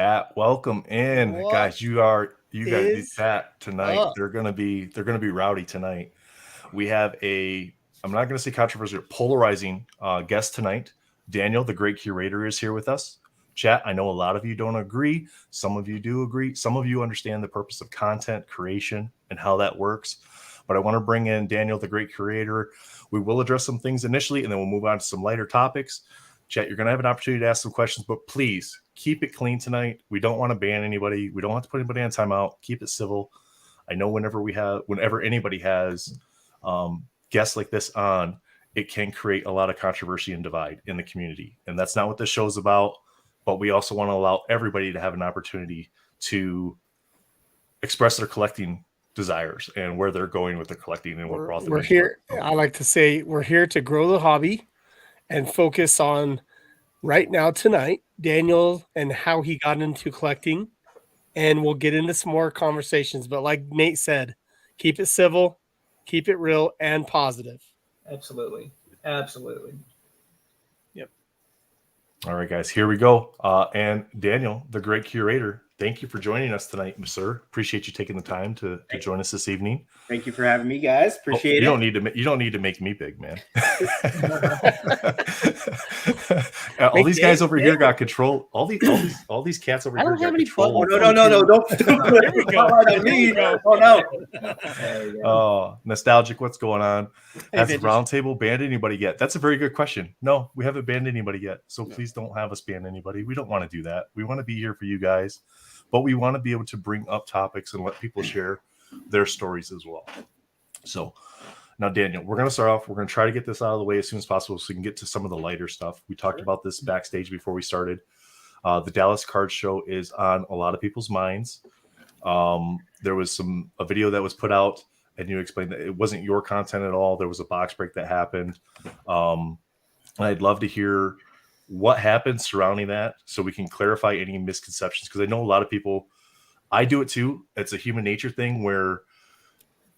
chat. Welcome in, What guys. You guys, the is chat tonight. up? They're gonna be rowdy tonight. We have I'm not gonna say controversial, polarizing guest tonight. Daniel, the Great Curator, is here with us. Chat. I know a lot of you don't agree. Some of you do agree. Some of you understand the purpose of content creation and how that works. But I want to bring in Daniel, the Great Curator. We will address some things initially, and then we'll move on to some lighter topics. Chat, you're going to have an opportunity to ask some questions, but please keep it clean tonight. We don't want to ban anybody. We don't want to put anybody on timeout. Keep it civil. I know whenever anybody has guests like this on, it can create a lot of controversy and divide in the community. And that's not what this show's about. But we also want to allow everybody to have an opportunity to express their collecting desires and where they're going with their collecting and what brought them We're into here. it. I like to say we're here to grow the hobby and focus on right now tonight, Daniel and how he got into collecting. And we'll get into some more conversations. But like Nate said, keep it civil, keep it real and positive. Absolutely. Yep. All right, guys, here we go. And Daniel, the Great Curator, thank you for joining us tonight, sir. Appreciate you taking the time to join us this evening. Thank you for having me, guys. Appreciate it. You don't need to make me big, man. All these guys over here got control. All these cats over here got control. Oh, no! Don't There we go. on me. Oh no! Oh, nostalgic. What's going on? Has Vintage. Roundtable banned anybody yet? That's a very good question. No, we haven't banned anybody yet. So please don't have us ban anybody. We don't want to do that. We want to be here for you guys, but we want to be able to bring up topics and let people share their stories as well. So now, Daniel, we're going to start off. We're going to try to get this out of the way as soon as possible so we can get to some of the lighter stuff. We talked about this backstage before we started. The Dallas Card Show is on a lot of people's minds. There was a video that was put out, and you explained that it wasn't your content at all. There was a box break that happened. And I'd love to hear what happened surrounding that so we can clarify any misconceptions, because I know a lot of people, I do it too. It's a human nature thing where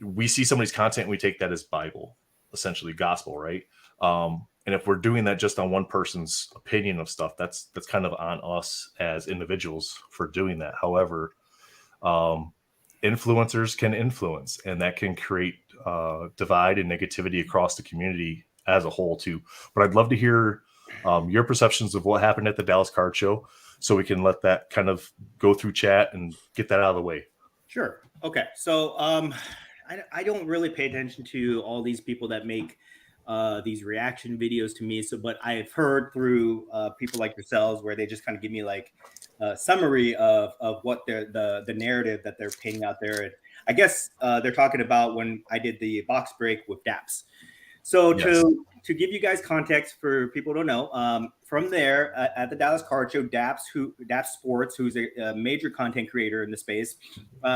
we see somebody's content and we take that as Bible, essentially gospel, right? And if we're doing that just on one person's opinion of stuff, that's kind of on us as individuals for doing that. However, influencers can influence, and that can create divide and negativity across the community as a whole too. But I'd love to hear your perceptions of what happened at the Dallas Card Show, so we can let that kind of go through chat and get that out of the way. Sure. Okay. So I don't really pay attention to all these people that make these reaction videos to me. But I've heard through people like yourselves where they just kind of give me like a summary of what the narrative that they're painting out there. And I guess they're talking about when I did the box break with DAPS. So Yes. to give you guys context for people who don't know, from there at the Dallas Card Show, DAPS Sports, who's a major content creator in the space,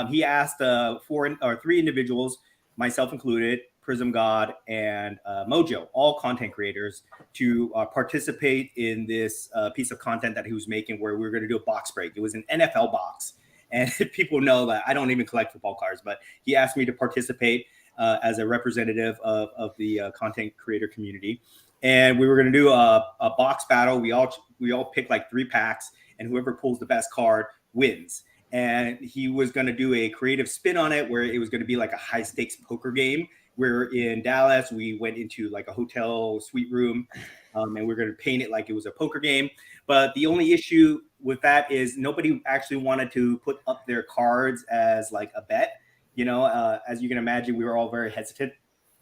he asked 3 individuals, myself included, Prism God and Mojo, all content creators, to participate in this piece of content that he was making, where we were going to do a box break. It was an NFL box, and people know that I don't even collect football cards, but he asked me to participate as a representative of the content creator community. And we were going to do a box battle. We all pick like 3 packs, and whoever pulls the best card wins. And he was going to do a creative spin on it, where it was going to be like a high stakes poker game. We're in Dallas. We went into like a hotel suite room, and we're going to paint it like it was a poker game. But the only issue with that is nobody actually wanted to put up their cards as like a bet. You know, as you can imagine, we were all very hesitant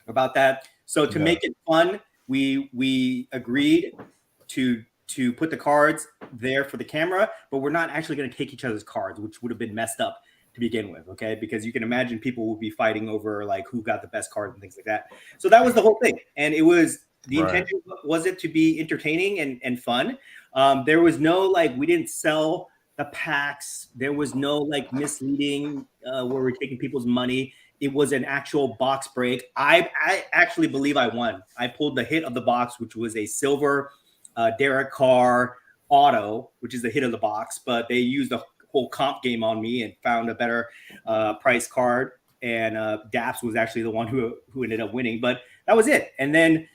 about that. So to make it fun, we agreed to put the cards there for the camera, but we're not actually going to take each other's cards, which would have been messed up to begin with, okay? Because you can imagine people would be fighting over like who got the best cards and things like that. So that was the whole thing. And it was the intention was it to be entertaining and fun. There was no like, we didn't sell the packs. There was no like misleading where we're taking people's money. It was an actual box break. I actually believe I won. I pulled the hit of the box, which was a silver Derek Carr auto, which is the hit of the box, but they used a whole comp game on me and found a better price card. And DAPS was actually the one who ended up winning, but that was it. And then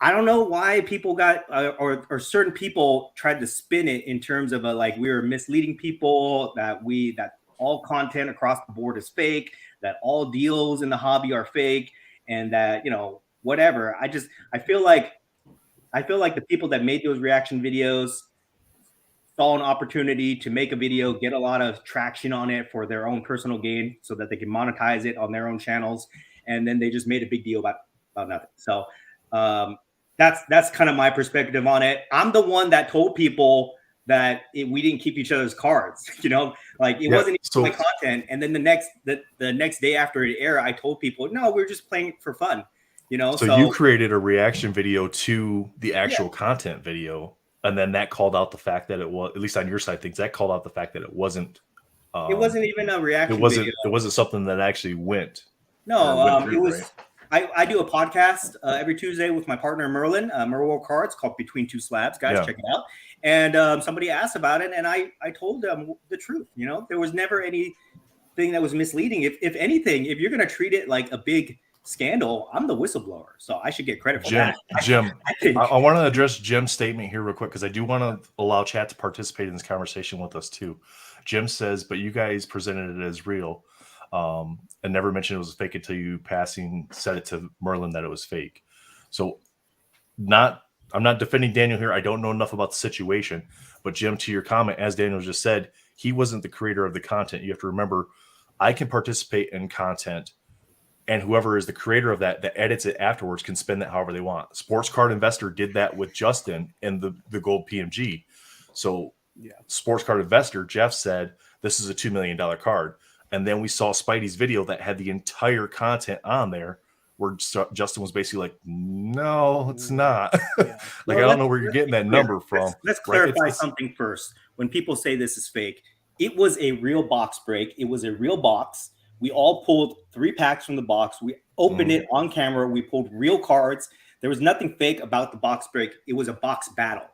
I don't know why people got or certain people tried to spin it in terms of like we were misleading people, that all content across the board is fake, that all deals in the hobby are fake, and that, you know, whatever. I feel like the people that made those reaction videos saw an opportunity to make a video, get a lot of traction on it for their own personal gain so that they can monetize it on their own channels. And then they just made a big deal about nothing. So that's kind of my perspective on it. I'm the one that told people that we didn't keep each other's cards, you know, like it wasn't even my content. And then the next day after it aired, I told people, no, we're just playing it for fun, you know. So you created a reaction video to the actual content video. And then that called out the fact that it was, at least on your side, things that called out the fact that it wasn't even a reaction. It wasn't something that actually went. No, it was. Right? I do a podcast every Tuesday with my partner Merlin, Merwell Cards, called Between Two Slabs. Guys, check it out. And somebody asked about it, and I told them the truth. You know, there was never anything that was misleading. If anything, if you're going to treat it like a big scandal, I'm the whistleblower, so I should get credit for that. Jim, I want to address Jim's statement here real quick, because I do want to allow chat to participate in this conversation with us too. Jim says, but you guys presented it as real, and never mentioned it was fake until you said it to Merlin that it was fake. So I'm not defending Daniel here. I don't know enough about the situation, but Jim, to your comment, as Daniel just said, he wasn't the creator of the content. You have to remember, I can participate in content, and whoever is the creator of that edits it afterwards can spend that however they want. Sports Card Investor did that with Justin and the gold PMG. So Sports Card Investor, Jeff said, this is a $2 million card. And then we saw Spidey's video that had the entire content on there, where Justin was basically like, no, it's not. I don't know where you're getting that number from. Let's clarify something first. When people say this is fake, it was a real box break. It was a real box. We all pulled 3 packs from the box. We opened it on camera. We pulled real cards. There was nothing fake about the box break. It was a box battle.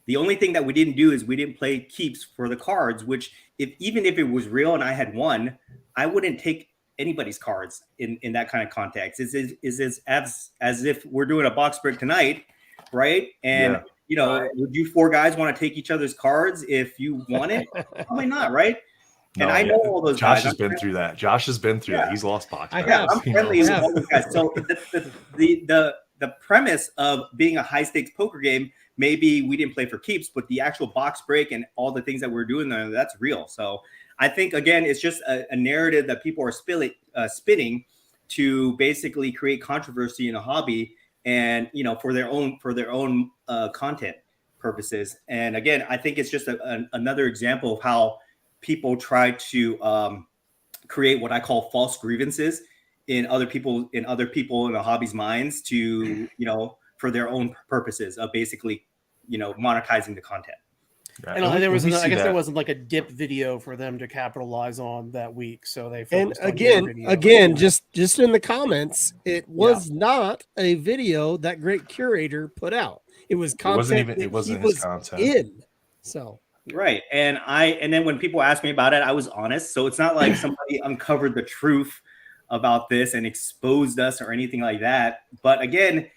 The only thing that we didn't do is we didn't play keeps for the cards, which even if it was real and I had won, I wouldn't take anybody's cards in that kind of context. It's as if we're doing a box break tonight, right? And you know, would you 4 guys want to take each other's cards if you won it? Probably not, right? And I know all those guys. Josh has been through that. Josh has been through that. He's lost box. I'm friendly with all those guys. So the premise of being a high stakes poker game, maybe we didn't play for keeps, but the actual box break and all the things that we're doing there, that's real. So I think, again, it's just a narrative that people are spinning to basically create controversy in a hobby, and, you know, for their own content purposes. And again, I think it's just another example of how people try to create what I call false grievances in other people in the hobby's minds to, you know, for their own purposes of basically, you know, monetizing the content. And I guess there wasn't like a dip video for them to capitalize on that week, so they focused on again, just in the comments, it was not a video that Great Curator put out. It was content. It wasn't his content. So right, and then when people asked me about it, I was honest. So it's not like somebody uncovered the truth about this and exposed us or anything like that. But again,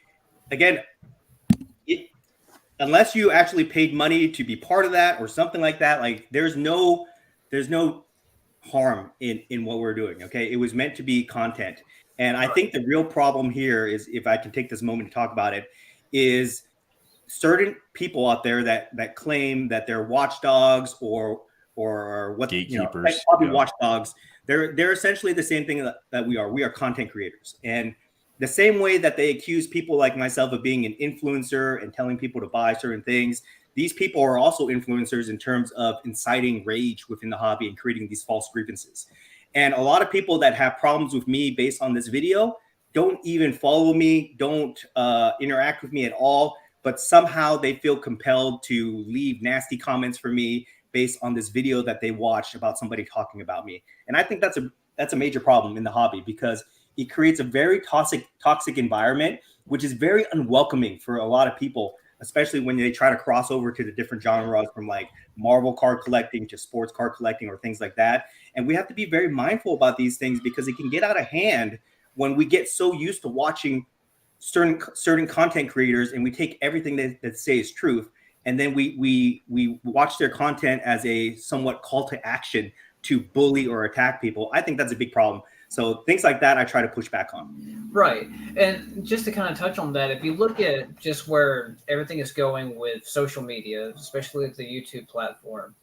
unless you actually paid money to be part of that or something like that, like there's no harm in what we're doing. Okay, it was meant to be content, and I think the real problem here is, if I can take this moment to talk about it, is certain people out there that claim that they're watchdogs or what gatekeepers, hobby watchdogs. They're essentially the same thing that we are. We are content creators, and the same way that they accuse people like myself of being an influencer and telling people to buy certain things, these people are also influencers in terms of inciting rage within the hobby and creating these false grievances. And a lot of people that have problems with me based on this video don't even follow me, don't interact with me at all, but somehow they feel compelled to leave nasty comments for me based on this video that they watched about somebody talking about me. And I think that's a major problem in the hobby, because it creates a very toxic environment, which is very unwelcoming for a lot of people, especially when they try to cross over to the different genres, from like Marvel card collecting to sports card collecting or things like that. And we have to be very mindful about these things, because it can get out of hand when we get so used to watching certain content creators and we take everything that say is truth, and then we watch their content as a somewhat call to action to bully or attack people. I think that's a big problem. So things like that I try to push back on. Right. And just to kind of touch on that, if you look at just where everything is going with social media, especially with the YouTube platform,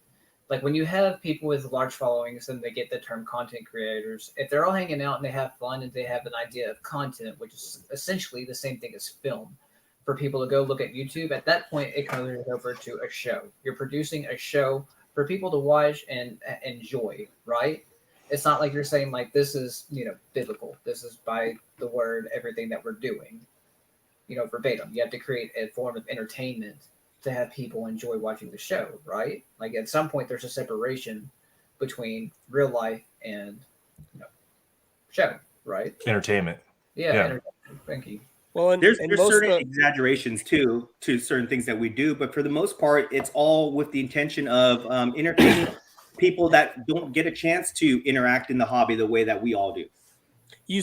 like when you have people with large followings and they get the term content creators, if they're all hanging out and they have fun and they have an idea of content, which is essentially the same thing as film, for people to go look at YouTube, at that point, it comes over to a show. You're producing a show for people to watch and enjoy, right? It's not like you're saying like, this is, biblical. This is by the word, everything that we're doing, verbatim. You have to create a form of entertainment to have people enjoy watching the show, right? Like at some point there's a separation between real life and show, right? Entertainment. Yeah. Entertainment. Thank you. Well, there's certain exaggerations too to certain things that we do, but for the most part, it's all with the intention of entertaining people that don't get a chance to interact in the hobby the way that we all do. You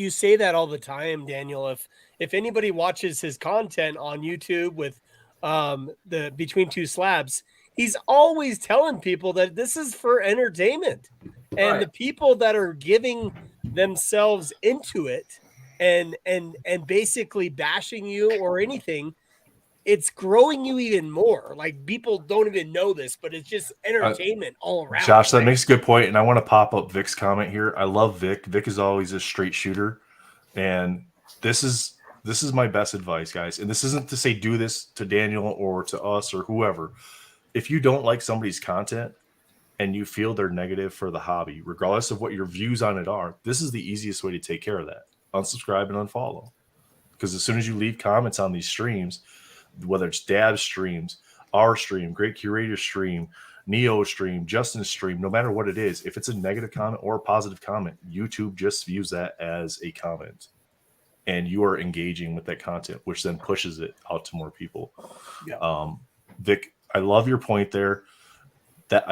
say that all the time, Daniel. If anybody watches his content on YouTube with the Between Two Slabs, he's always telling people that this is for entertainment, and the people that are giving themselves into it and basically bashing you or anything, it's growing you even more. Like people don't even know this, but it's just entertainment all around. Josh, that makes a good point, and I want to pop up Vic's comment here. I love Vic. Vic is always a straight shooter, and this is my best advice, guys. And this isn't to say do this to Daniel or to us or whoever. If you don't like somebody's content and you feel they're negative for the hobby, regardless of what your views on it are, this is the easiest way to take care of that. Unsubscribe and unfollow. Because as soon as you leave comments on these streams, whether it's Dab's streams, our stream, Great Curator stream, Neo stream, Justin's stream, no matter what it is, if it's a negative comment or a positive comment, YouTube just views that as a comment. And you are engaging with that content, which then pushes it out to more people. Yeah. Vic, I love your point there. That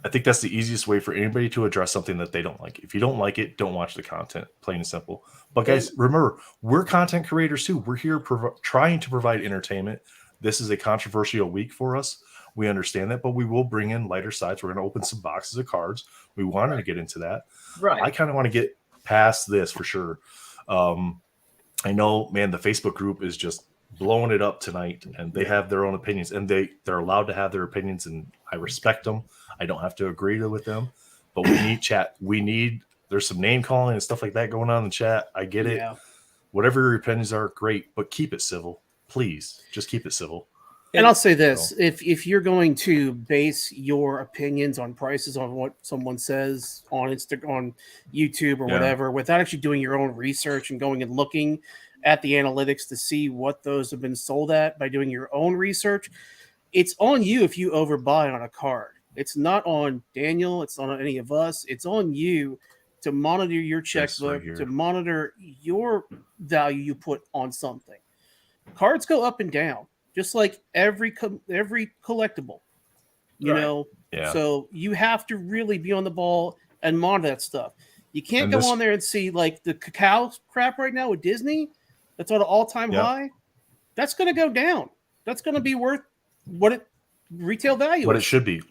I think that's the easiest way for anybody to address something that they don't like. If you don't like it, don't watch the content, plain and simple. But guys, remember, we're content creators too. We're here trying to provide entertainment. This is a controversial week for us. We understand that, but we will bring in lighter sides. We're going to open some boxes of cards. We wanted to get into that. Right. I kind of want to get past this for sure. I know, man, the Facebook group is just blowing it up tonight, and they have their own opinions, and they're allowed to have their opinions, and I respect them. I don't have to agree with them, but we need chat. There's some name calling and stuff like that going on in the chat. I get it. Whatever your opinions are, great, but keep it civil. Please, just keep it civil. And I'll say this, if you're going to base your opinions on prices on what someone says on on YouTube or whatever, without actually doing your own research and going and looking at the analytics to see what those have been sold at by doing your own research, it's on you if you overbuy on a card. It's not on Daniel. It's not on any of us. It's on you to monitor your checkbook, to monitor your value you put on something. Cards go up and down, just like every collectible, you know. Yeah. So you have to really be on the ball and monitor that stuff. You can't go on there and see like the cacao crap right now with Disney. That's on an all-time high. That's going to go down. That's going to be worth what it retail value. What it should be.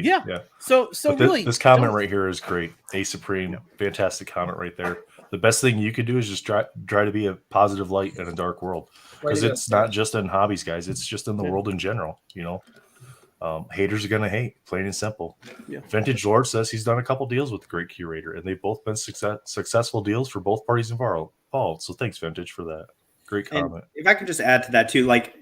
Yeah. So really, this comment right here is great. A Supreme, fantastic comment right there. The best thing you could do is just try to be a positive light in a dark world, because it's not just in hobbies, guys. It's just in the world in general. Haters are gonna hate, plain and simple. Vintage Lord says he's done a couple deals with the Great Curator, and they've both been successful deals for both parties involved. So thanks, Vintage, for that great comment. And if I could just add to that too, like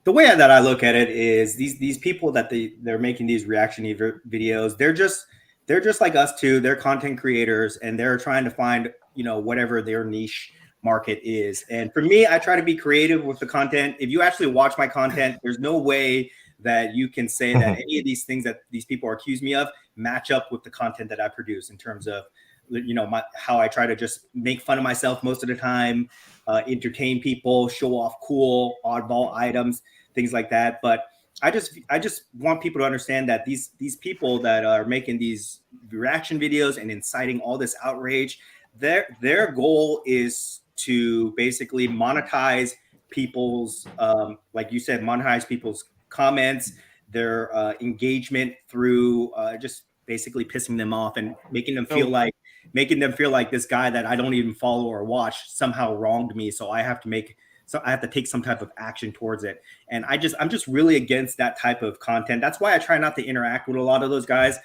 the way that I look at it is these people that they're making these reaction videos, they're just like us too. They're content creators, and they're trying to find whatever their niche market is. And for me, I try to be creative with the content. If you actually watch my content, there's no way that you can say that any of these things that these people are accusing me of match up with the content that I produce in terms of how I try to just make fun of myself most of the time, entertain people, show off cool oddball items, things like that. But I just want people to understand that these people that are making these reaction videos and inciting all this outrage, their goal is to basically monetize people's, like you said, monetize people's comments, their engagement through just basically pissing them off and making them feel like this guy that I don't even follow or watch somehow wronged me. So I have to take some type of action towards it. And I'm just really against that type of content. That's why I try not to interact with a lot of those guys.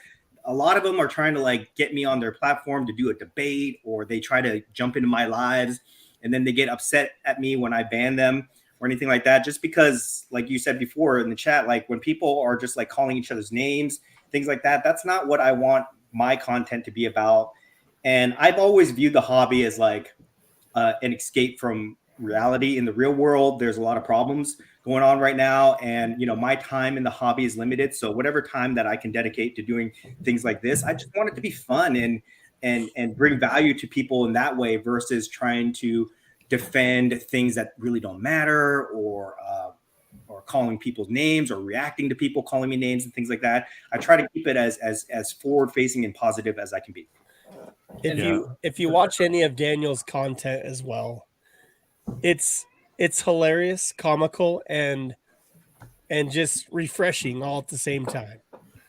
A lot of them are trying to like get me on their platform to do a debate, or they try to jump into my lives and then they get upset at me when I ban them or anything like that. Just because, like you said before in the chat, like when people are just like calling each other's names, things like that, that's not what I want my content to be about. And I've always viewed the hobby as like an escape from reality. In the real world, there's a lot of problems going on right now, and my time in the hobby is limited. So whatever time that I can dedicate to doing things like this, I just want it to be fun and bring value to people in that way, versus trying to defend things that really don't matter, or calling people's names, or reacting to people calling me names and things like that. I try to keep it as forward facing and positive as I can be. If you watch any of Daniel's content as well, it's hilarious, comical, and just refreshing all at the same time.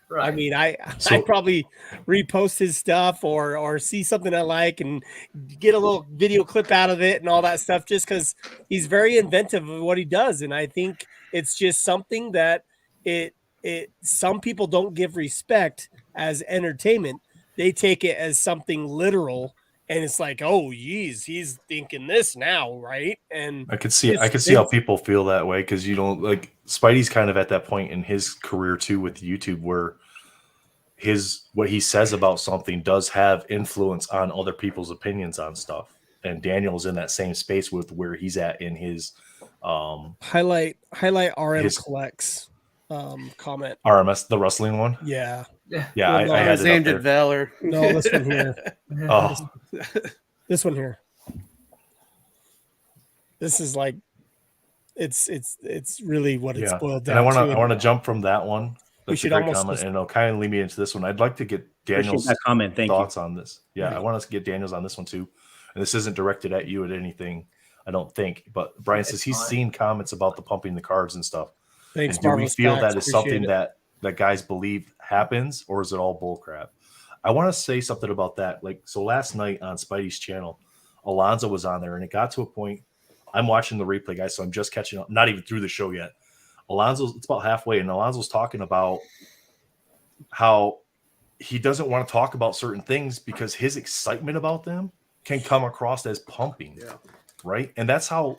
Right. I mean, I probably repost his stuff or see something I like and get a little video clip out of it and all that stuff, just because he's very inventive of what he does. And I think it's just something that some people don't give respect as entertainment. They take it as something literal, and it's like, oh, geez, he's thinking this now, right? And I could see how people feel that way, because like Spidey's kind of at that point in his career too with YouTube where what he says about something does have influence on other people's opinions on stuff. And Daniel's in that same space with where he's at in his highlight RM collects comment. RMS, the wrestling one. Yeah. Yeah, I had it aimed up at Valor. No, this one here. Oh, this one here. This is like, it's really what it's boiled down. And I want to jump from that one. That's we should a great almost comment, and it'll kind of lead me into this one. I'd like to get Daniel's thoughts on this. Yeah, I want us to get Daniel's on this one too. And this isn't directed at you at anything, I don't think. But Brian says he's seen comments about the pumping the cards and stuff. Thanks, and do we feel that is something that guys believe happens, or is it all bullcrap? I want to say something about that. Like, so last night on Spidey's channel, Alonzo was on there, and it got to a point. I'm watching the replay, guys, so I'm just catching up. Not even through the show yet. It's about halfway, and Alonzo's talking about how he doesn't want to talk about certain things because his excitement about them can come across as pumping. Yeah. Right. And that's how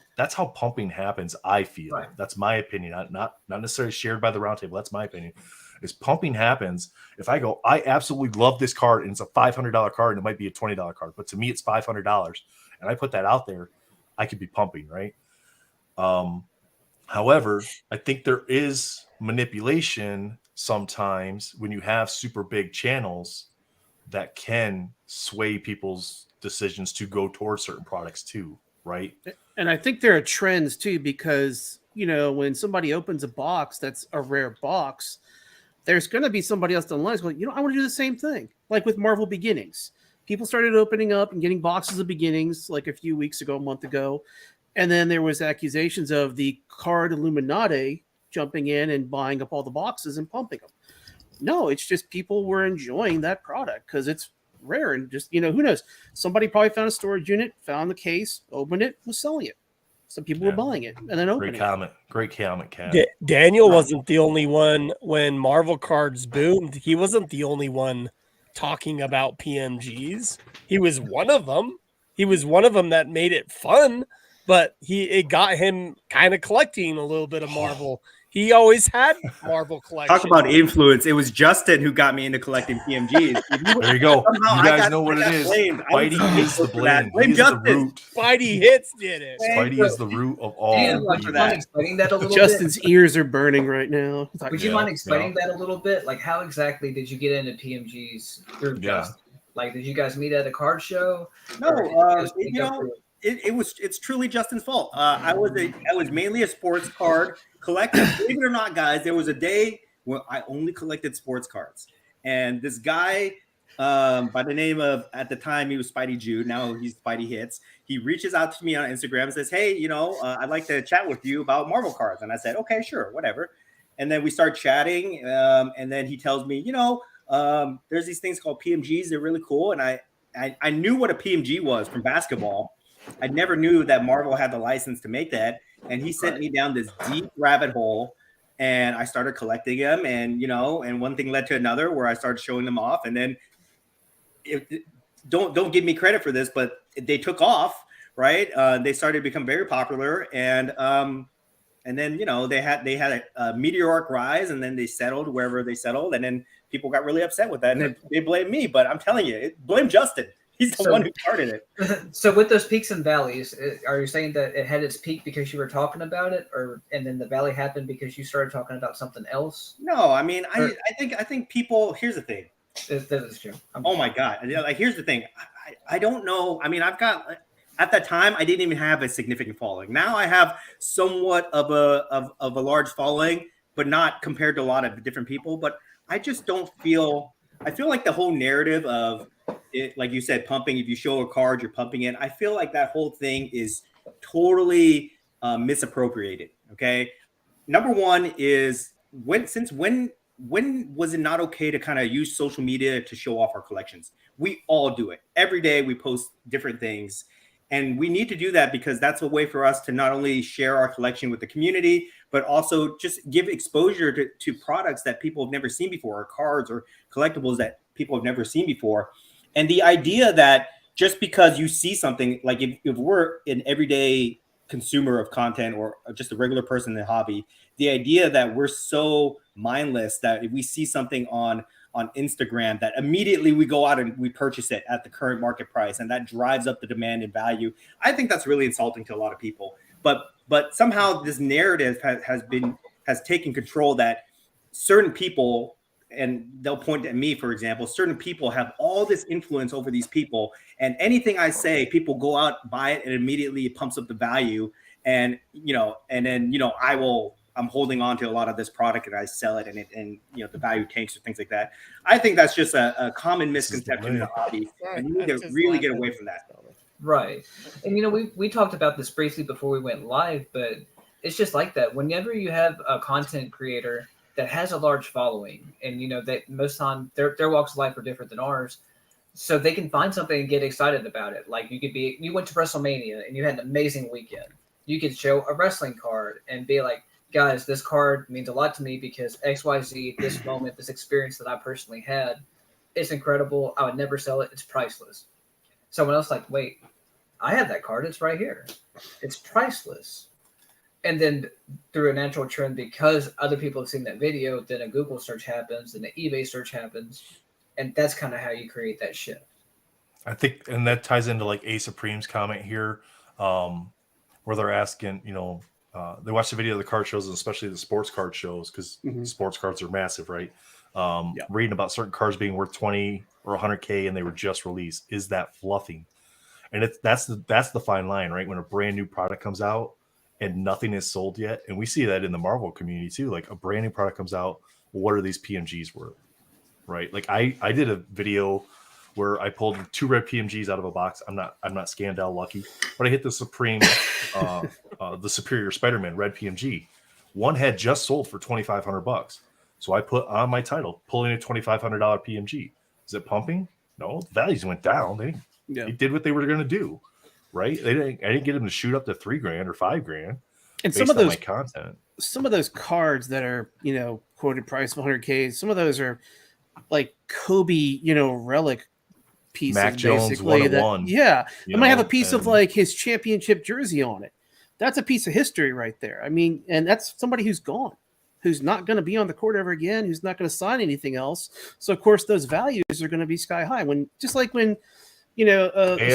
pumping happens. I feel that's my opinion, not necessarily shared by the roundtable. That's my opinion. Is pumping happens if I go, I absolutely love this card, and it's a $500 card, and it might be a $20 card, but to me it's $500, and I put that out there, I could be pumping, right? However, I think there is manipulation sometimes when you have super big channels that can sway people's decisions to go towards certain products too. Right. And I think there are trends too, because, when somebody opens a box that's a rare box, there's going to be somebody else online who's going, I want to do the same thing. Like with Marvel Beginnings, people started opening up and getting boxes of Beginnings like a few weeks ago, a month ago. And then there was accusations of the card Illuminati jumping in and buying up all the boxes and pumping them. No, it's just people were enjoying that product because it's rare, and just who knows, somebody probably found a storage unit, found the case, opened it, was selling it. Some people were buying it and then opening great comment, Cat. Daniel wasn't the only one when Marvel cards boomed. He wasn't the only one talking about PMGs. He was one of them. That made it fun, but it got him kind of collecting a little bit of Marvel. He always had Marvel collection. Talk about influence. It was Justin who got me into collecting PMGs. There you go. You guys know what it is. Spidey is the blame. He's the root. Spidey hits did it. Spidey is the root of all. Would you mind explaining that a little Justin's bit? ears are burning right now. Would you mind explaining that a little bit? Like, how exactly did you get into PMGs through Justin? Like, did you guys meet at a card show? No, it's truly Justin's fault. I was mainly a sports card collector. Believe it or not, guys, there was a day where I only collected sports cards, and this guy by the name of, at the time he was Spidey Jude, now he's Spidey Hits. He reaches out to me on Instagram and says, hey, I'd like to chat with you about Marvel cards. And I said, okay, sure, whatever. And then we start chatting, and then he tells me, there's these things called PMGs. They're really cool. And I knew what a PMG was from basketball. I never knew that Marvel had the license to make that. And he sent me down this deep rabbit hole, and I started collecting them. And, and one thing led to another where I started showing them off. And then don't give me credit for this, but they took off, right? They started to become very popular. And then, they had a meteoric rise, and then they settled wherever they settled. And then people got really upset with that, and they blamed me. But I'm telling you, blame Justin. He's the one who started it. So with those peaks and valleys, are you saying that it had its peak because you were talking about it, and then the valley happened because you started talking about something else? No, I mean, I think people. Here's the thing. This is true. Oh my God! Like, here's the thing. I don't know. I mean, I've got. At that time, I didn't even have a significant following. Now I have somewhat of a large following, but not compared to a lot of different people. But I just don't feel. I feel like the whole narrative of it, like you said, pumping. If you show a card, you're pumping it. I feel like that whole thing is totally misappropriated. Okay, number one is when was it not okay to kind of use social media to show off our collections? We all do it every day. We post different things. And we need to do that because that's a way for us to not only share our collection with the community, but also just give exposure to products that people have never seen before, or cards or collectibles that people have never seen before. And the idea that just because you see something, like if we're an everyday consumer of content or just a regular person in the hobby, the idea that we're so mindless that if we see something on Instagram that immediately we go out and we purchase it at the current market price, and that drives up the demand and value. I think that's really insulting to a lot of people. But somehow this narrative has taken control that certain people, and they'll point at me, for example, certain people have all this influence over these people, and anything I say, people go out, buy it, and immediately it pumps up the value. And then I'm holding on to a lot of this product and I sell it, and the value tanks or things like that. I think that's just a common misconception in the hobby, and you need to really get away from that. Right. And we talked about this briefly before we went live, but it's just like that. Whenever you have a content creator that has a large following, and that most time their walks of life are different than ours, so they can find something and get excited about it. Like you went to WrestleMania and you had an amazing weekend. You could show a wrestling card and be like, guys, this card means a lot to me because XYZ, this moment, this experience that I personally had, it's incredible. I would never sell it. It's priceless. Someone else like, wait, I have that card. It's right here. It's priceless. And then through a natural trend, because other people have seen that video, then a Google search happens, then an eBay search happens. And that's kind of how you create that shift. I think, and that ties into like A Supreme's comment here, where they're asking, they watch the video of the card shows, and especially the sports card shows, because sports cards are massive, right? Reading about certain cards being worth 20 or 100K and they were just released. Is that fluffing? And that's the fine line, right? When a brand new product comes out and nothing is sold yet, and we see that in the Marvel community too. Like a brand new product comes out, what are these PMGs worth, right? Like I did a video where I pulled 2 red PMGs out of a box. I'm not Scandal lucky, but I hit the Supreme, the Superior Spider-Man red PMG. One had just sold for $2,500, so I put on my title, pulling a $2,500 PMG. Is it pumping? No, the values went down. They did what they were going to do, right? I didn't get them to shoot up to $3,000 or $5,000. And some of those content, some of those cards that are quoted price of 100K, some of those are like Kobe, relic pieces, Mac Jones basically. I might have a piece of like his championship jersey on it. That's a piece of history right there. I mean, and that's somebody who's gone, who's not going to be on the court ever again, who's not going to sign anything else. So of course those values are going to be sky high. When a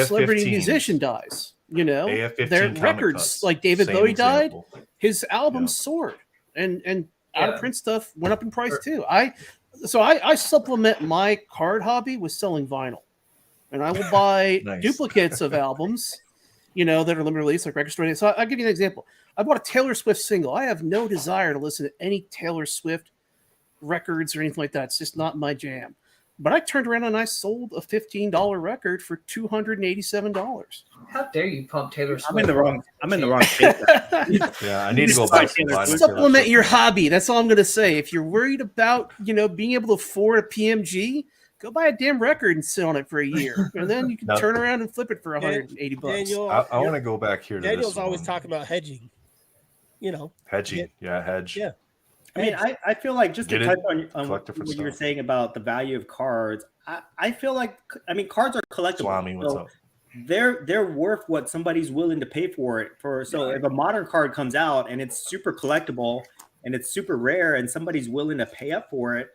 celebrity musician dies, their records, like David Bowie died, his albums soared, and out of print stuff went up in price too. I supplement my card hobby with selling vinyl, and I will buy duplicates of albums, that are limited release, like record store. So I'll give you an example. I bought a Taylor Swift single. I have no desire to listen to any Taylor Swift records or anything like that. It's just not my jam. But I turned around and I sold a $15 record for $287. How dare you pump Taylor Swift? I'm in the wrong space. Yeah, I need to go buy some vinyl. Supplement your hobby. That's all I'm going to say. If you're worried about, being able to afford a PMG, go buy a damn record and sit on it for a year, and then you can turn around and flip it for $180. Daniel, I want to go back here to Daniel's this always one. talking about hedging. Hedging. Hedge. Yeah. I mean, I feel like just to touch on Collect what different you were stuff. saying about the value of cards, I feel like, cards are collectible. Swami, what's up? They're worth what somebody's willing to pay for it. So if a modern card comes out and it's super collectible and it's super rare and somebody's willing to pay up for it,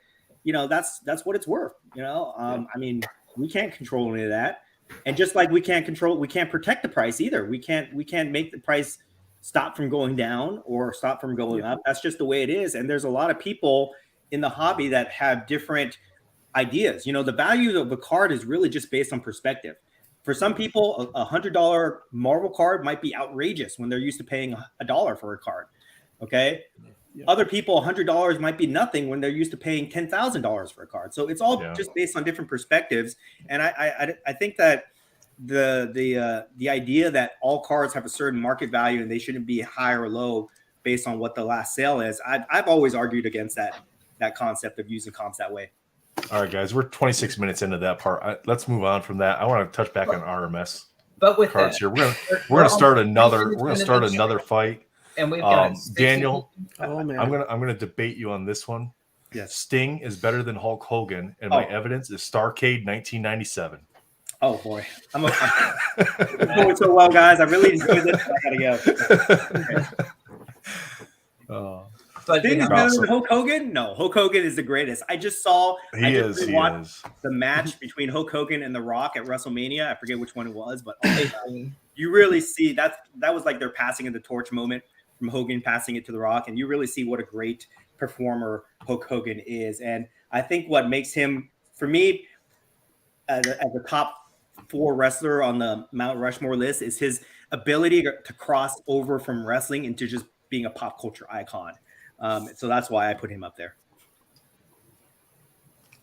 that's what it's worth. I mean, we can't control any of that. And just like we can't protect the price either. We can't make the price stop from going down or stop from going up. That's just the way it is. And there's a lot of people in the hobby that have different ideas. The value of a card is really just based on perspective. For some people, a $100 Marvel card might be outrageous when they're used to paying $1 for a card. Okay. Yeah. Other people, $100 might be nothing when they're used to paying $10,000 for a card. So it's all just based on different perspectives. And I think that the idea that all cards have a certain market value and they shouldn't be high or low based on what the last sale is, I've always argued against that concept of using comps that way. All right, guys, we're 26 minutes into that part. Let's move on from that. I want to touch back on RMS. But with cards that, here, we're gonna start another fight. And we've got Daniel. Oh man, I'm gonna debate you on this one. Yes. Sting is better than Hulk Hogan, and my evidence is Starrcade 1997. Oh boy, I'm doing so well, guys. I really enjoyed this. I gotta go. But Sting is better than Hulk Hogan? No, Hulk Hogan is the greatest. I just watched the match between Hulk Hogan and The Rock at WrestleMania. I forget which one it was, but you really see that was like their passing of the torch moment from Hogan passing it to The Rock, and you really see what a great performer Hulk Hogan is. And I think what makes him, for me, as a top 4 wrestler on the Mount Rushmore list, is his ability to cross over from wrestling into just being a pop culture icon. So that's why I put him up there.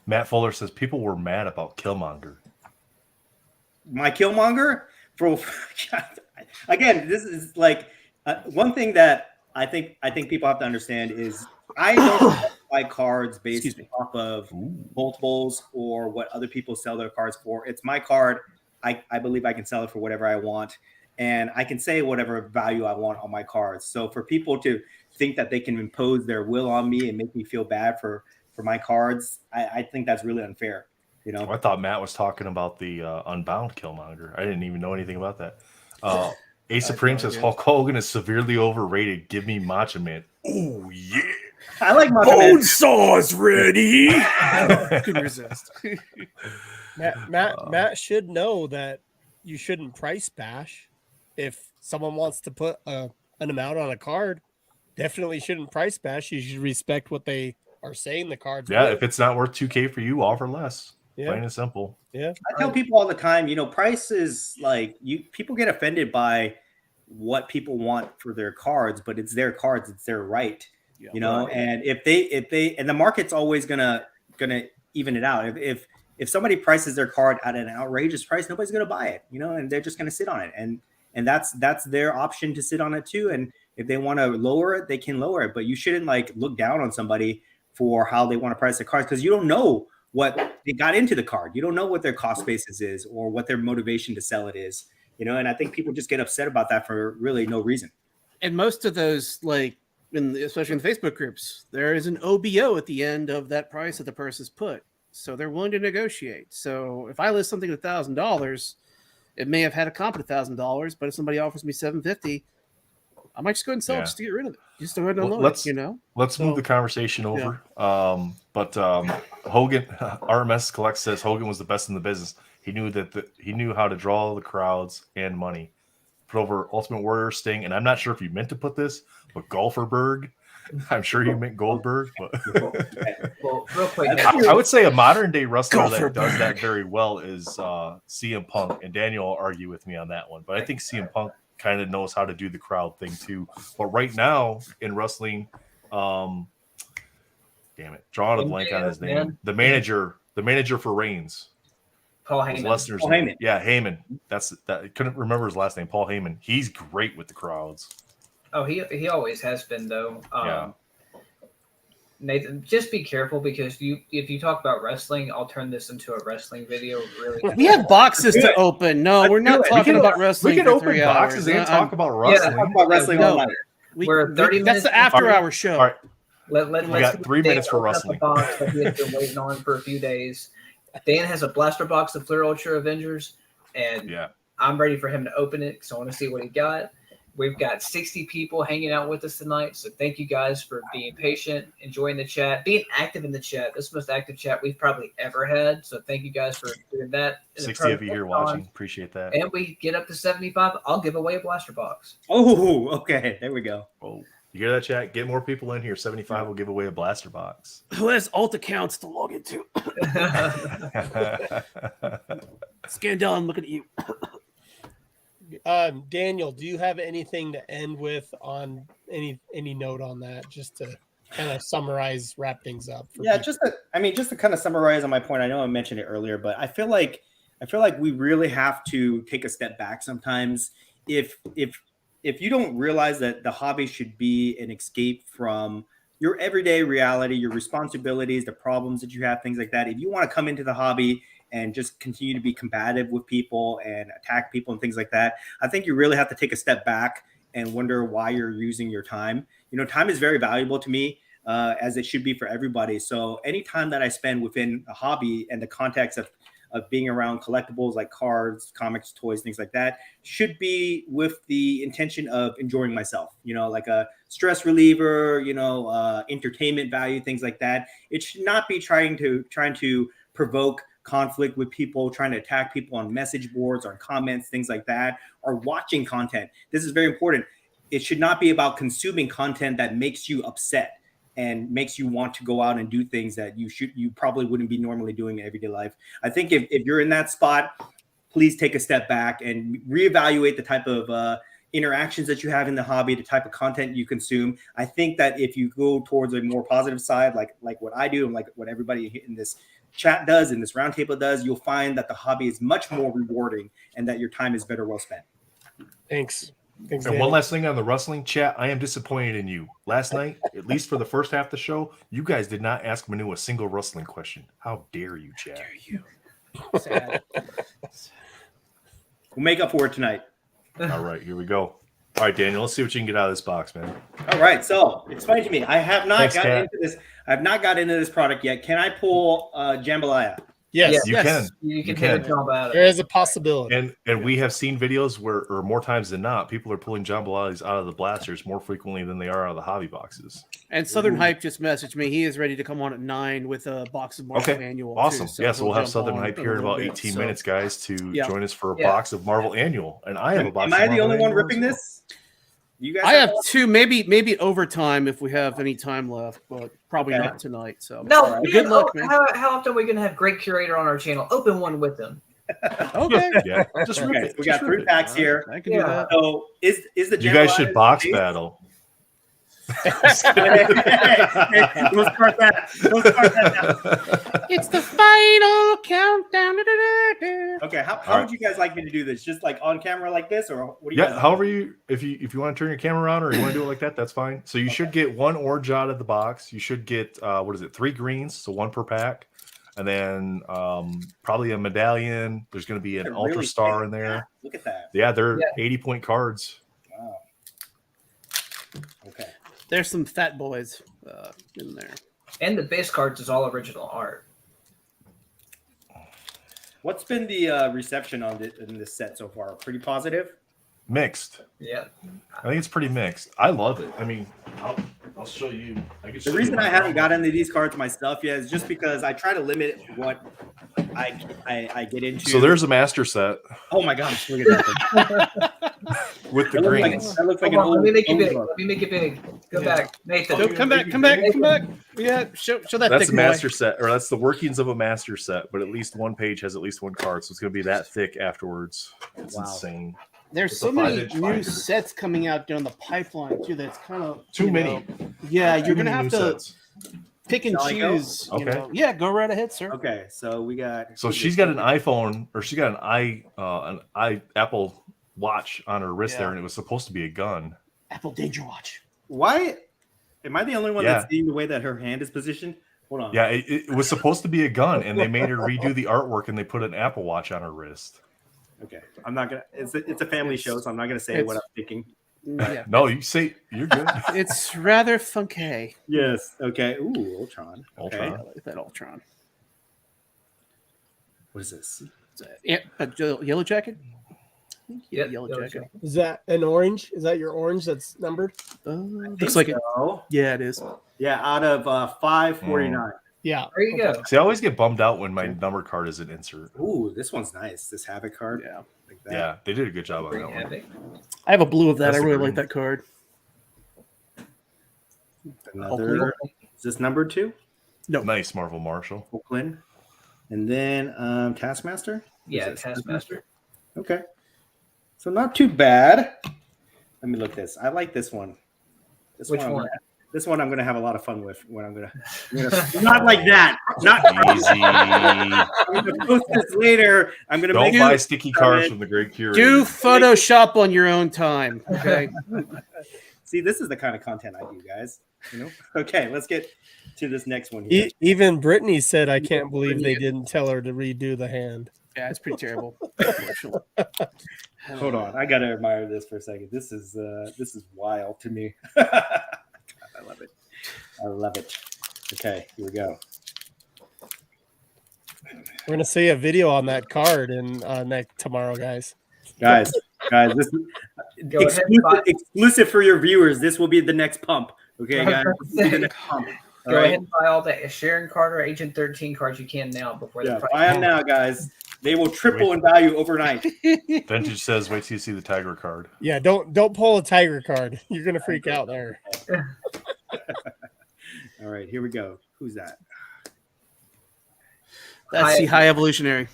Matt Fuller says people were mad about Killmonger. My Killmonger? Again, this is like one thing that I think people have to understand is I don't buy cards based off of multiples or what other people sell their cards for. It's my card. I believe I can sell it for whatever I want, and I can say whatever value I want on my cards. So for people to think that they can impose their will on me and make me feel bad for my cards, I think that's really unfair. I thought Matt was talking about the Unbound Killmonger. I didn't even know anything about that. Ace Supreme says Hulk Hogan is severely overrated. Give me Macho Man. Oh yeah, I like Macho Man. Bone saw's ready. Couldn't resist. Matt should know that you shouldn't price bash. If someone wants to put an amount on a card, definitely shouldn't price bash. You should respect what they are saying the card's worth. If it's not worth $2K for you, offer less. Plain and simple. Yeah. I tell people all the time, price is like people get offended by what people want for their cards, but it's their cards, it's their right. Right. And if they and the market's always gonna even it out. If somebody prices their card at an outrageous price, nobody's gonna buy it, and they're just gonna sit on it. And that's their option to sit on it too. And if they want to lower it, they can lower it. But you shouldn't look down on somebody for how they want to price their cards, because you don't know what they got into the card. You don't know what their cost basis is or what their motivation to sell it is. And I think people just get upset about that for really no reason. And most of those, especially in the Facebook groups, there is an OBO at the end of that price that the person's put. So they're willing to negotiate. So if I list something at $1,000, it may have had a comp at $1,000, but if somebody offers me $750, I might just go ahead and sell it just to get rid of it. Just go ahead and unload it, Let's move the conversation over. Yeah. But Hogan, RMS Collect says Hogan was the best in the business. He knew he knew how to draw the crowds and money. Put over Ultimate Warrior, Sting, and I'm not sure if you meant to put this, but Golferberg. I'm sure you meant Goldberg. But well, real quick, I would say a modern day wrestler that does that very well is CM Punk, and Daniel will argue with me on that one. But I think CM Punk kind of knows how to do the crowd thing too. But right now in wrestling, damn it, drawing a blank on his name. The manager The manager for Reigns. Paul Was Heyman. Lesnar's Paul name. Heyman. Yeah, Heyman. That's that. I couldn't remember his last name. Paul Heyman. He's great with the crowds. Oh, he always has been though. Yeah. Nathan, just be careful because if you talk about wrestling, I'll turn this into a wrestling video. Really, We have boxes Let's do to it. open. No, Let's we're do not it. talking about We wrestling can for open 3 boxes hours. and talk about wrestling. Talk about wrestling all No. night. We're 30 That's minutes. the after-hour show. All right. Let's We got see 3 Dan minutes for open up the wrestling. box that he has been waiting on for a few days. Dan has a blaster box of Flair Ultra Avengers, and Yeah. I'm ready for him to open it because I want to see what he got. We've got 60 people hanging out with us tonight, so thank you guys for being patient, enjoying the chat, being active in the chat. This is the most active chat we've probably ever had, so thank you guys for doing that. And 60 of you here watching. Appreciate that. And we get up to 75, I'll give away a blaster box. Oh, okay. There we go. Oh, you hear that, chat? Get more people in here. 75 will give away a blaster box. Who has alt accounts to log into? Scandal, I'm looking at you. Daniel, do you have anything to end with on any note on that, just to kind of summarize, wrap things up? Yeah, people? just to kind of summarize on my point. I know I mentioned it earlier, but I feel like we really have to take a step back sometimes. If you don't realize that the hobby should be an escape from your everyday reality, your responsibilities, the problems that you have, things like that. If you want to come into the hobby and just continue to be combative with people and attack people and things like that, I think you really have to take a step back and wonder why you're using your time. Time is very valuable to me, as it should be for everybody. So any time that I spend within a hobby and the context of being around collectibles like cards, comics, toys, things like that, should be with the intention of enjoying myself, like a stress reliever, entertainment value, things like that. It should not be trying to provoke conflict with people, trying to attack people on message boards or comments, things like that, or watching content. This is very important. It should not be about consuming content that makes you upset and makes you want to go out and do things that you probably wouldn't be normally doing in everyday life. I think if you're in that spot, please take a step back and reevaluate the type of interactions that you have in the hobby, the type of content you consume. I think that if you go towards a more positive side, like what I do and like what everybody in this chat does, in this roundtable does, you'll find that the hobby is much more rewarding and that your time is better well spent. Thanks. And one last thing on the wrestling chat, I am disappointed in you. Last night, at least for the first half of the show, you guys did not ask Manu a single wrestling question. How dare you, chat? Dare you? Sad. We'll make up for it tonight. All right, here we go. All right, Daniel, let's see what you can get out of this box, man. All right, so explain to me. I have not Thanks, gotten Kat. into this. I have not got into this product yet. Can I pull jambalaya? Yes, You can. You can You take a can. jump out of there it. is a possibility. And we have seen videos where, or more times than not, people are pulling jambalayas out of the blasters more frequently than they are out of the hobby boxes. And Southern Hype just messaged me. He is ready to come on at 9 with a box of Marvel Okay, Annual. awesome. Too, Yeah, so we'll have jump Southern on Hype in here a in little about bit. 18 So, minutes, guys, to Yeah. join us for a Yeah. box of Marvel Annual. And I have a box Am of I the Marvel only one Annual ripping as well. this? You guys I have 2, maybe overtime if we have any time left, but probably Okay. not tonight. So No, All right. man, Good luck, man. How often are we going to have Great Curator on our channel? Open one with him. Okay. Yeah, just rip Okay, it. so we just got rip 3 it. packs here. I can do Yeah. that. So is the You guys jambalaya should box base? battle. We'll start that. We'll start that now. It's the final countdown. Okay, how All right. would you guys like me to do this? Just like on camera like this, or what do you Yeah, guys however you, if you want to turn your camera around or you want to do it like that, that's fine. So you should get 1 orange out of the box. You should get 3 greens, so 1 per pack, and then probably a medallion. There's going to be an They're Ultra really Star big. in there. Look at that. Yeah, they're Yeah. 80-point cards. Wow. Okay. There's some fat boys in there. And the base cards is all original art. What's been the reception on in this set so far? Pretty positive. Mixed. Yeah. I think it's pretty mixed. I love it. I mean, I'll show you. I can show The you reason my I haven't got problem. into these cards myself yet is just because I try to limit what I get into. So there's a master set Oh my gosh! Look at that. with the That looks like, greens. that looks like Hold an on, old let me make it old big. book. Let me make it big. Go Yeah. back. Nathan. No, come back. Yeah, show that That's thick a boy. master set, or that's the workings of a master set, but at least one page has at least 1 card, so it's going to be that thick afterwards. It's Wow. insane. There's It's so a many 5-inch new binder. sets coming out down the pipeline too. That's kind of Too many. Yeah, Too you're gonna many have new to. sets. pick and Shall I go? choose. Okay. You know. Yeah, go right ahead, sir. Okay, so we got. So she's got an iPhone, or she got an Apple Watch on her wrist there, and it was supposed to be a gun. Apple Danger Watch. Why? Am I the only one Yeah. that's seeing the way that her hand is positioned? Hold on. Yeah, it was supposed to be a gun, and they made her redo the artwork, and they put an Apple Watch on her wrist. Okay. I'm not gonna. It's a family show, so I'm not gonna say what I'm thinking. Yeah. No, you say you're good. It's rather funky. Yes. Okay. Ooh, Ultron. Okay. Ultron. I like that Ultron. What is this? Yellow Jacket? Yep, Yellow Yellow Jacket. Is that an orange? Is that your orange that's numbered? Looks like it. So. Yeah, it is. Yeah, out of 549. Yeah. There you go. See, I always get bummed out when my number card is an insert. Ooh, this one's nice. This Havoc card. Yeah. Like that. Yeah, they did a good job on Great that one. Havoc. I have a blue of that. That's I the really green. like that card. Another. Is this number 2? No. Nice, Marvel Marshall. Oakland. And then Taskmaster. Yeah, Who's this? Taskmaster. Okay. So not too bad. Let me look this. I like this one. Which one? This one I'm gonna have a lot of fun with when I'm gonna not like that. Not Easy. I'm gonna post this later. I'm gonna Don't make buy sticky cards from the Great Curator. Do Photoshop on your own time. Okay. See, this is the kind of content I do, guys. You know? Okay, let's get to this next one here. Even Brittany said, "I can't believe they didn't tell her to redo the hand." Yeah, it's pretty terrible. Unfortunately. Hold on, I gotta admire this for a second. This is wild to me. I love it. I love it. Okay, here we go. We're gonna see a video on that card in tomorrow, guys. Guys, this is Go ahead and buy, exclusive for your viewers. This will be the next pump. Okay, guys. This will be the next pump. All go right? ahead and buy all the Sharon Carter Agent 13 cards you can now before the Yeah, price. buy them now, guys. They will triple in value overnight. Vintage says, "Wait till you see the Tiger card." Yeah, don't pull a tiger card. You're gonna freak out there. All right, here we go. Who's that? That's the High Evolutionary.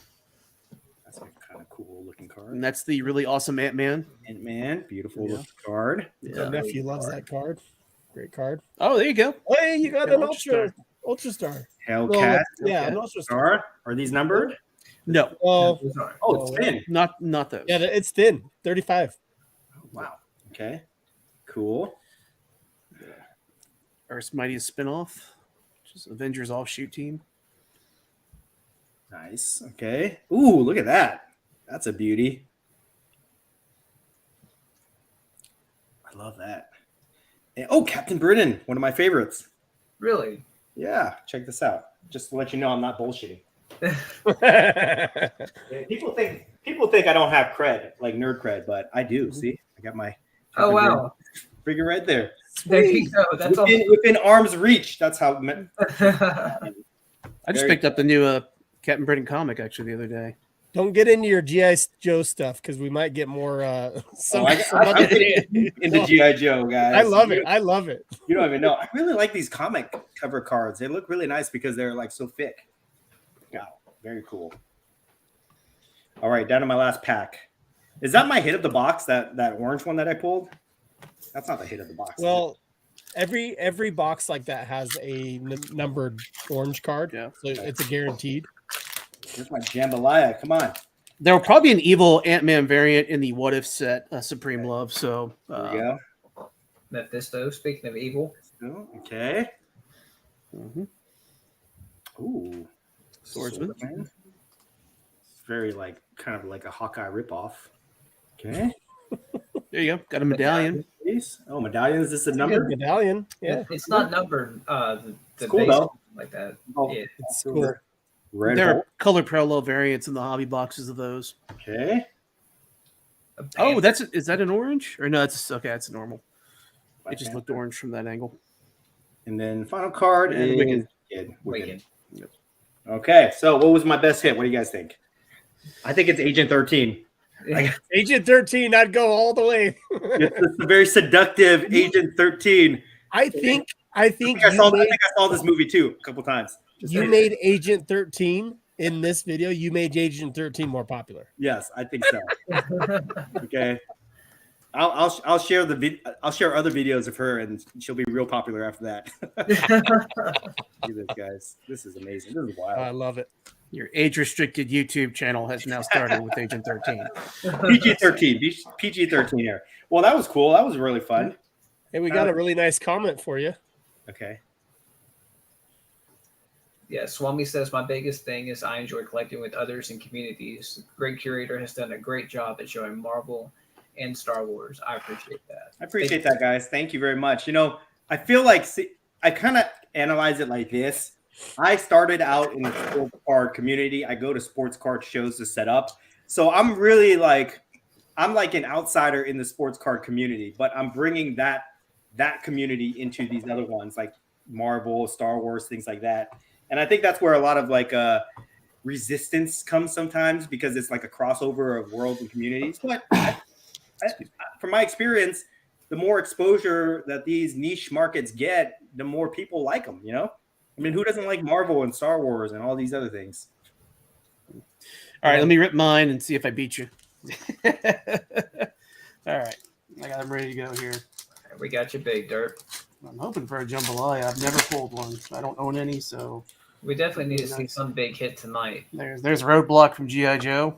That's a kind of cool looking card. And that's the really awesome Ant-Man. Ant-Man, beautiful Yeah. looking card. My nephew loves that card. Great card. Oh, there you go. Hey, you got Yeah, an Ultra Star. Hellcat. Yeah, Okay. an Ultra Star. Star. Are these numbered? No, Well, Oh, it's thin. not those. yeah, it's thin. 35. Wow. Okay. Cool. Earth's Mightiest spinoff, which is Avengers offshoot team. Nice. Okay. Ooh, look at that. That's a beauty. I love that. And, oh, Captain Britain, one of my favorites. Really? Yeah, check this out. Just to let you know, I'm not bullshitting. People think I don't have cred, like nerd cred, but I do. See, I got my. Oh, wow. Figure right there. There you go. That's all. Within arm's reach. That's how. I just picked up the new Captain Britain comic actually the other day. Don't get into your G.I. Joe stuff because we might get more. I'm getting into GI Joe, guys. I love it. I love it. You don't even know. I really like these comic cover cards. They look really nice because they're like so thick. Wow, very cool. All right, down to my last pack. Is that my hit of the box? That orange one that I pulled? That's not the hit of the box. Well, every box like that has a numbered orange card. Yeah. So it's a guaranteed. Here's my jambalaya. Come on. There will probably be an evil Ant-Man variant in the What If set, Supreme Love. So There we go. Mephisto, speaking of evil. Okay. mhm. Ooh. Swordsman. It's very kind of like a Hawkeye ripoff. Okay. There you go. Got a medallion. Oh, medallions. Is this a Good number? medallion. Yeah, It's not numbered. The It's cool, base though. like that. Oh, Yeah. it's cool. Red There hole. are color parallel variants in the hobby boxes of those. Okay. Oh, is that an orange? Or no, it's okay. That's normal. It just looked orange from that angle. And then final card And is Wicked. Wicked. Wicked. Okay, so what was my best hit? What do you guys think? I think it's Agent 13. Agent 13. I'd go all the way. It's a very seductive Agent 13. I think I think I saw this movie too a couple times. you made Agent 13 in this video. You made Agent 13 more popular. Yes, I think so. Okay. I'll share I'll share other videos of her, and she'll be real popular after that. Look at this, guys. This is amazing. This is wild. I love it. Your age-restricted YouTube channel has now started with Agent 13. PG-13 here. Well, that was cool. That was really fun. Hey, we got a really nice comment for you. Okay. Yeah, Swami says, my biggest thing is I enjoy collecting with others and communities. Great Curator has done a great job at showing Marvel and Star Wars. I appreciate that. I appreciate that, guys. Thank you very much. You know, I feel like I kind of analyze it like this. I started out in the sports card community. I go to sports card shows to set up. So I'm really like, I'm like an outsider in the sports card community, but I'm bringing that community into these other ones like Marvel, Star Wars, things like that. And I think that's where a lot of like resistance comes sometimes, because it's like a crossover of worlds and communities. But from my experience, the more exposure that these niche markets get, the more people like them, you know? I mean, who doesn't like Marvel and Star Wars and all these other things? All right, let me rip mine and see if I beat you. All right, I'm ready to go here. We got you big, Dirt. I'm hoping for a jambalaya. I've never pulled one. I don't own any, so we definitely need to see some big hit tonight. There's Roadblock from G.I. Joe.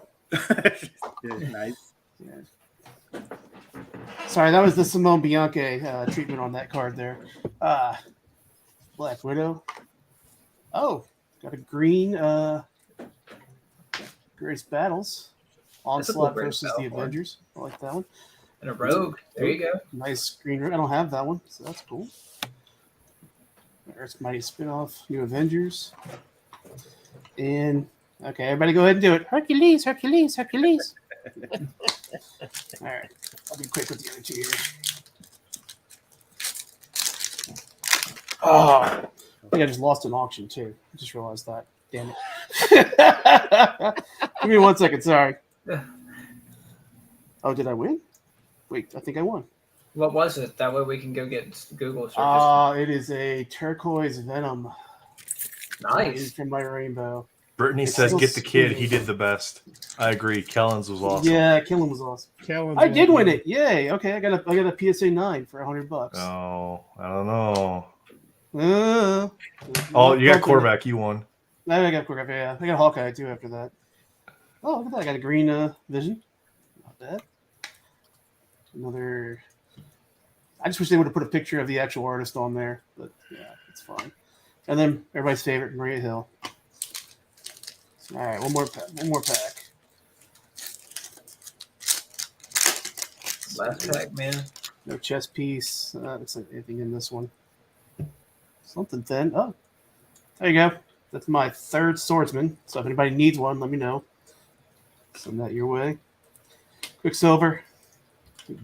Nice. Yeah. Sorry, that was the Simone Bianca treatment on that card there. Black Widow. Oh, got a green Greatest Battles. Onslaught versus the Avengers. I like that one. And a Rogue. There you go. Nice green. I don't have that one, so that's cool. There's Mighty Spinoff, New Avengers. And, okay, everybody go ahead and do it. Hercules, Hercules, Hercules. All right. I'll be quick with the other two here. Oh, I think I just lost an auction, too. I just realized that. Damn it. Give me 1 second. Sorry. Oh, did I win? Wait, I think I won. What was it? That way we can go get Google searches. It is a turquoise Venom. Nice. From my rainbow. Brittany says, "Get the kid. He did the best." I agree. Kellen's was awesome. Yeah, Kellen was awesome. I did win it. Yay! Okay, I got a PSA 9 for $100. Oh, I don't know. Oh, you got quarterback. You won. I got quarterback. Yeah, I got Hawkeye too after that. Oh, look at that! I got a green Vision. Not bad. Another. I just wish they would have put a picture of the actual artist on there, but yeah, it's fine. And then everybody's favorite, Maria Hill. All right, one more pack. Last pack, man. No chess piece. Looks like anything in this one. Something thin. Oh, there you go. That's my third swordsman. So if anybody needs one, let me know. Send that your way. Quicksilver.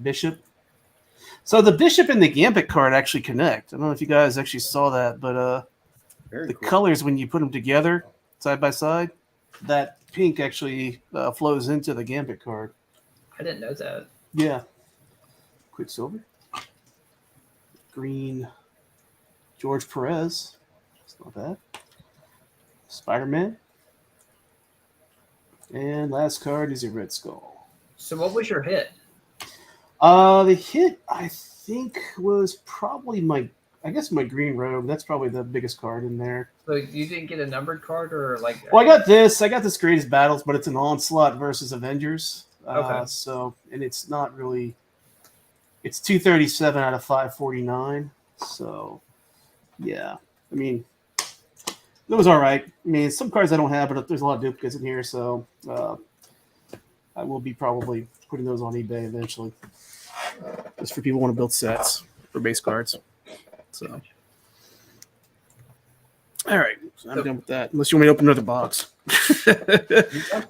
Bishop. So the Bishop and the Gambit card actually connect. I don't know if you guys actually saw that, but the colors, when you put them together side by side, that pink actually flows into the Gambit card. I didn't know that. Yeah. Quicksilver. Green. George Perez. It's not bad. Spider-Man. And last card is a Red Skull. So what was your hit? The hit, I think, was probably my Green Robe. That's probably the biggest card in there. So you didn't get a numbered card or like? Well, I got this Greatest Battles, but it's an Onslaught versus Avengers. Okay. So, and it's not really. It's 237 out of 549. So, yeah. I mean, it was all right. I mean, some cards I don't have, but there's a lot of duplicates in here, so I will be probably putting those on eBay eventually. Just for people who want to build sets for base cards. So, all right, so I'm done with that. Unless you want me to open another box.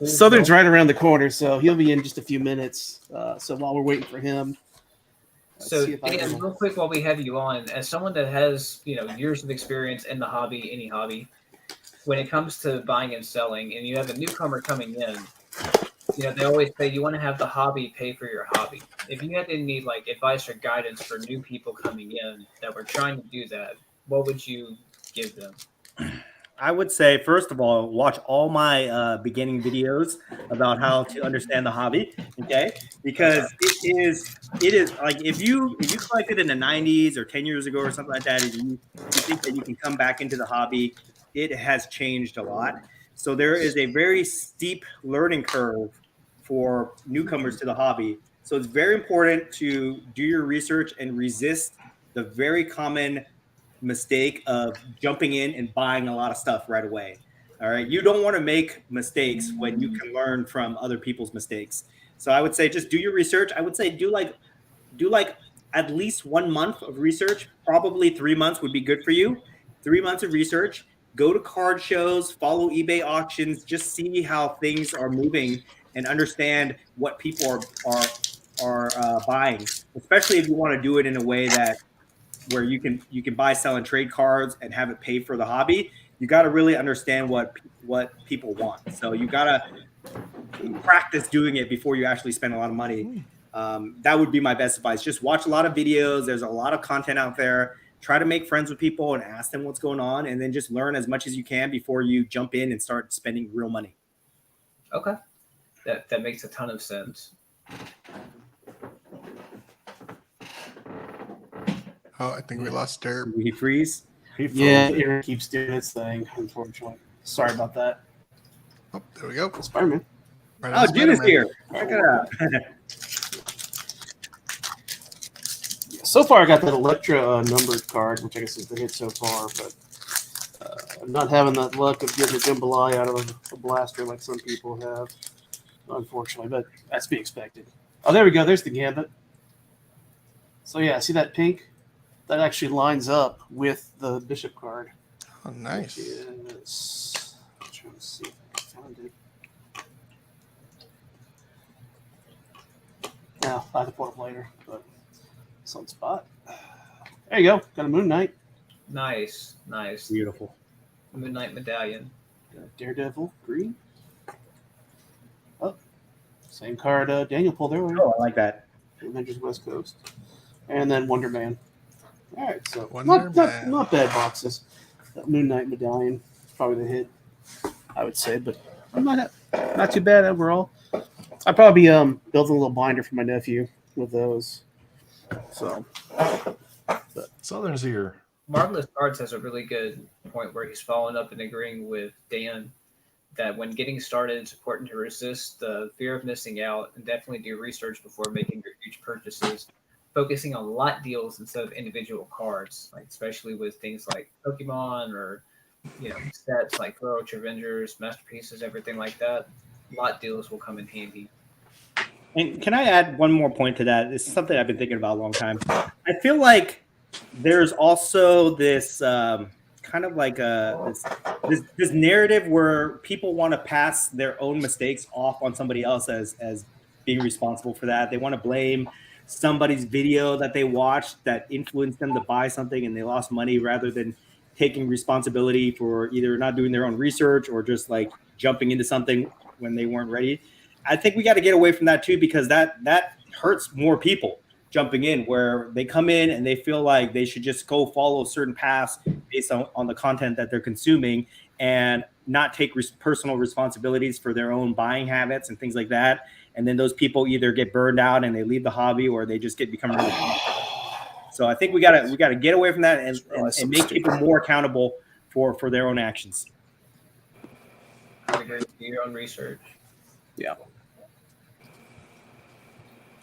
Southern's right around the corner, so he'll be in just a few minutes. So while we're waiting for him, so Dan, real quick while we have you on, as someone that has years of experience in the hobby, any hobby, when it comes to buying and selling, and you have a newcomer coming in. They always say you want to have the hobby pay for your hobby. If you had to need like advice or guidance for new people coming in that were trying to do that, what would you give them? I would say, first of all, watch all my beginning videos about how to understand the hobby. Okay, because it is like if you collected in the 90s or 10 years ago or something like that, and you think that you can come back into the hobby, it has changed a lot. So there is a very steep learning curve for newcomers to the hobby. So it's very important to do your research and resist the very common mistake of jumping in and buying a lot of stuff right away. All right. You don't want to make mistakes when you can learn from other people's mistakes. So I would say just do your research. I would say do like at least 1 month of research. Probably 3 months would be good for you. 3 months of research. Go to card shows, follow eBay auctions, just see how things are moving and understand what people are buying. Especially if you want to do it in a way that where you can buy, sell, and trade cards and have it pay for the hobby. You got to really understand what people want. So you got to practice doing it before you actually spend a lot of money. That would be my best advice. Just watch a lot of videos. There's a lot of content out there. Try to make friends with people and ask them what's going on, and then just learn as much as you can before you jump in and start spending real money. Okay, that makes a ton of sense. Oh, I think we lost Derb. Did he freeze? Yeah, it keeps doing its thing, unfortunately. Sorry about that. Oh, there we go. Spider-Man. Right Oh, on Jim is Spider-Man. here. Check it out. So far, I got that Electra numbered card, which I guess is the hit so far, but I'm not having that luck of getting a jambalaya out of a blaster like some people have, unfortunately, but that's to be expected. Oh, there we go. There's the Gambit. So, yeah, see that pink? That actually lines up with the Bishop card. Oh, nice. Yes. I'm trying to see if I can find it. No, I have to pull it up later, but it's on spot. There you go. Got a Moon Knight. Nice. Beautiful. Midnight Medallion. Got a Daredevil green. Oh, same card Daniel pulled earlier. Oh, I like that. Avengers West Coast. And then Wonder Man. All right, so Wonder not Man. not bad boxes. That Moon Knight medallion is probably the hit, I would say, but not too bad overall. I'd probably be building a little binder for my nephew with those. So, Southern's here. Marvelous Arts has a really good point where he's following up and agreeing with Dan that when getting started, it's important to resist the fear of missing out and definitely do research before making your huge purchases, focusing on lot deals instead of individual cards, like especially with things like Pokemon or sets like Roach Avengers, Masterpieces, everything like that. Lot deals will come in handy. And can I add one more point to that? This is something I've been thinking about a long time. I feel like there's also this kind of like this narrative where people want to pass their own mistakes off on somebody else as being responsible for that. They want to blame somebody's video that they watched that influenced them to buy something and they lost money, rather than taking responsibility for either not doing their own research or just like jumping into something when they weren't ready. I think we got to get away from that too, because that hurts more people jumping in, where they come in and they feel like they should just go follow certain paths based on the content that they're consuming and not take personal responsibilities for their own buying habits and things like that. And then those people either get burned out and they leave the hobby, or they just become really So I think we gotta get away from that and make people more accountable for their own actions. I agree. Do your own research. yeah.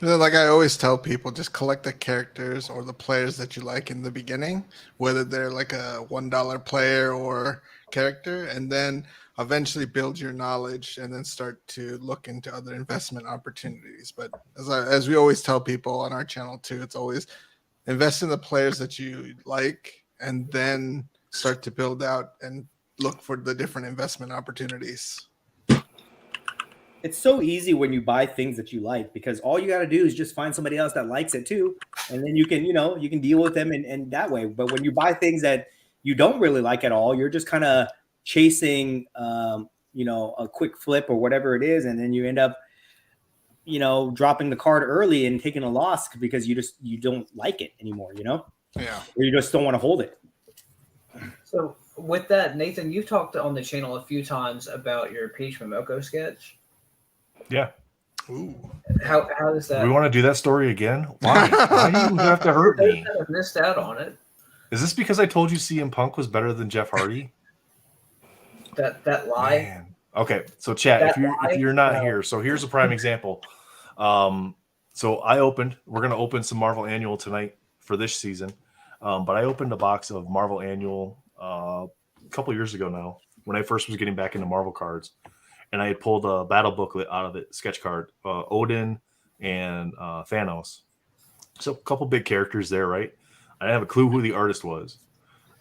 Like I always tell people, just collect the characters or the players that you like in the beginning, whether they're like a $1 player or character, and then eventually build your knowledge and then start to look into other investment opportunities. But as we always tell people on our channel too, it's always invest in the players that you like and then start to build out and look for the different investment opportunities. It's so easy when you buy things that you like, because all you got to do is just find somebody else that likes it too. And then you can deal with them and that way. But when you buy things that you don't really like at all, you're just kind of chasing, a quick flip or whatever it is. And then you end up, dropping the card early and taking a loss because you don't like it anymore, Yeah. or you just don't want to hold it. So with that, Nathan, you've talked on the channel a few times about your Peach Momoko sketch. Yeah. Ooh. How is that? We want to do that story again? Why? Why do you have to hurt me? I missed out on it. Is this because I told you CM Punk was better than Jeff Hardy? That lie. Man. Okay, so chat, if you're not here, so here's a prime example. So we're gonna open some Marvel Annual tonight for this season. But I opened a box of Marvel Annual a couple years ago now, when I first was getting back into Marvel cards, and I had pulled a battle booklet out of it, sketch card, Odin and Thanos. So a couple big characters there, right? I didn't have a clue who the artist was.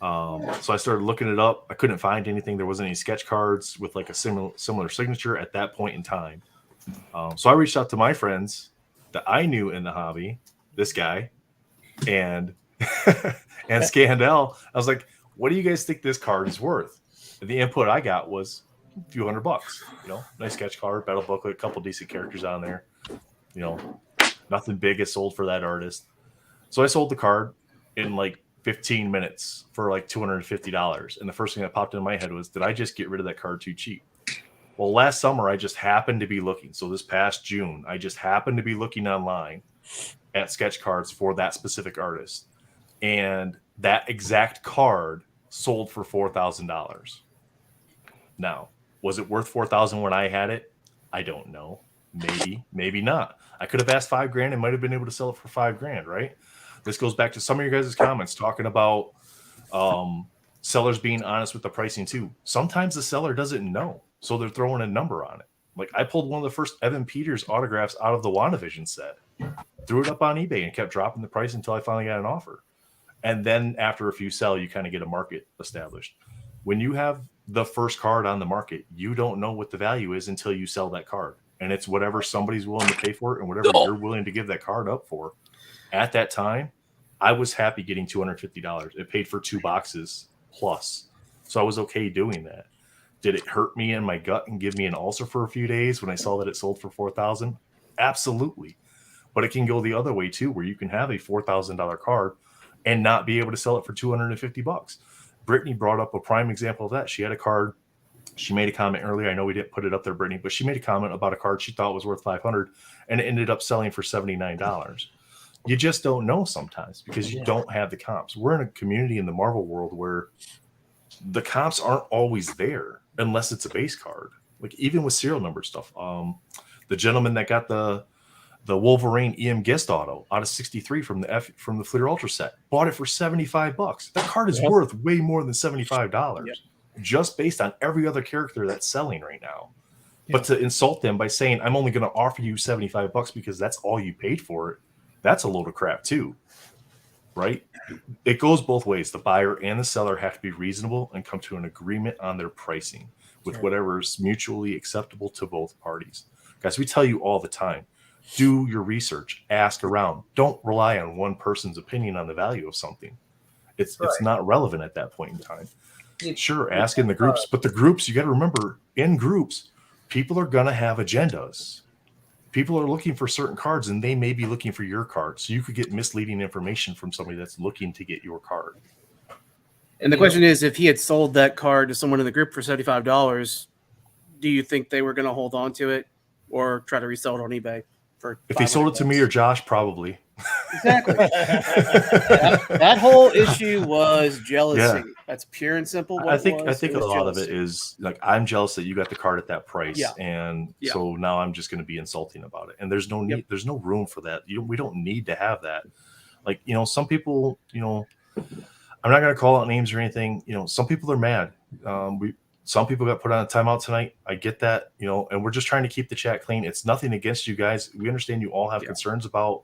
So I started looking it up. I couldn't find anything. There wasn't any sketch cards with like a similar signature at that point in time. So I reached out to my friends that I knew in the hobby, this guy, and and Scandell. I was like, what do you guys think this card is worth? And the input I got was a few $100. Nice sketch card, battle booklet, a couple decent characters on there. Nothing big is sold for that artist. So I sold the card in like 15 minutes for like $250. And the first thing that popped into my head was, did I just get rid of that card too cheap? Well, last summer I just happened to be looking. So this past June, I just happened to be looking online at sketch cards for that specific artist. And that exact card sold for $4,000. Now, was it worth $4,000 when I had it? I don't know. Maybe not. I could have asked $5,000 and might have been able to sell it for $5,000, right? This goes back to some of your guys' comments talking about sellers being honest with the pricing too. Sometimes the seller doesn't know, so they're throwing a number on it. Like I pulled one of the first Evan Peters autographs out of the WandaVision set, threw it up on eBay and kept dropping the price until I finally got an offer. And then after a few sell, you kind of get a market established. When you have the first card on the market, you don't know what the value is until you sell that card. And it's whatever somebody's willing to pay for it and whatever you're willing to give that card up for. At that time, I was happy getting $250. It paid for 2 boxes plus. So I was okay doing that. Did it hurt me in my gut and give me an ulcer for a few days when I saw that it sold for $4,000? Absolutely. But it can go the other way too, where you can have a $4,000 card and not be able to sell it for $250. Brittany brought up a prime example of that. She had a card. She made a comment earlier. I know we didn't put it up there, Brittany, but she made a comment about a card she thought was worth $500 and it ended up selling for $79. You just don't know sometimes because you don't have the comps. We're in a community in the Marvel world where the comps aren't always there unless it's a base card. Like even with serial number stuff. The gentleman that got the Wolverine EM Guest Auto out of 63 from the Fleer Ultra set bought it for $75. That card is worth way more than $75 just based on every other character that's selling right now. But to insult them by saying, I'm only going to offer you $75 because that's all you paid for it, that's a load of crap too, right? It goes both ways. The buyer and the seller have to be reasonable and come to an agreement on their pricing with whatever is mutually acceptable to both parties. Guys, we tell you all the time, do your research, ask around. Don't rely on one person's opinion on the value of something. It's not relevant at that point in time. Sure, ask in the groups, but the groups, you got to remember, in groups, people are going to have agendas. People are looking for certain cards, and they may be looking for your card. So you could get misleading information from somebody that's looking to get your card. And the question is, if he had sold that card to someone in the group for $75, do you think they were going to hold on to it or try to resell it on eBay? If they sold it to me or Josh, probably. Exactly. that whole issue was jealousy. Yeah. That's pure and simple. I think a lot of it is like, I'm jealous that you got the card at that price, and so now I'm just going to be insulting about it. And there's no need, there's no room for that. We don't need to have that. Like, some people, I'm not going to call out names or anything. Some people are mad. Some people got put on a timeout tonight. I get that, and we're just trying to keep the chat clean. It's nothing against you guys. We understand you all have concerns about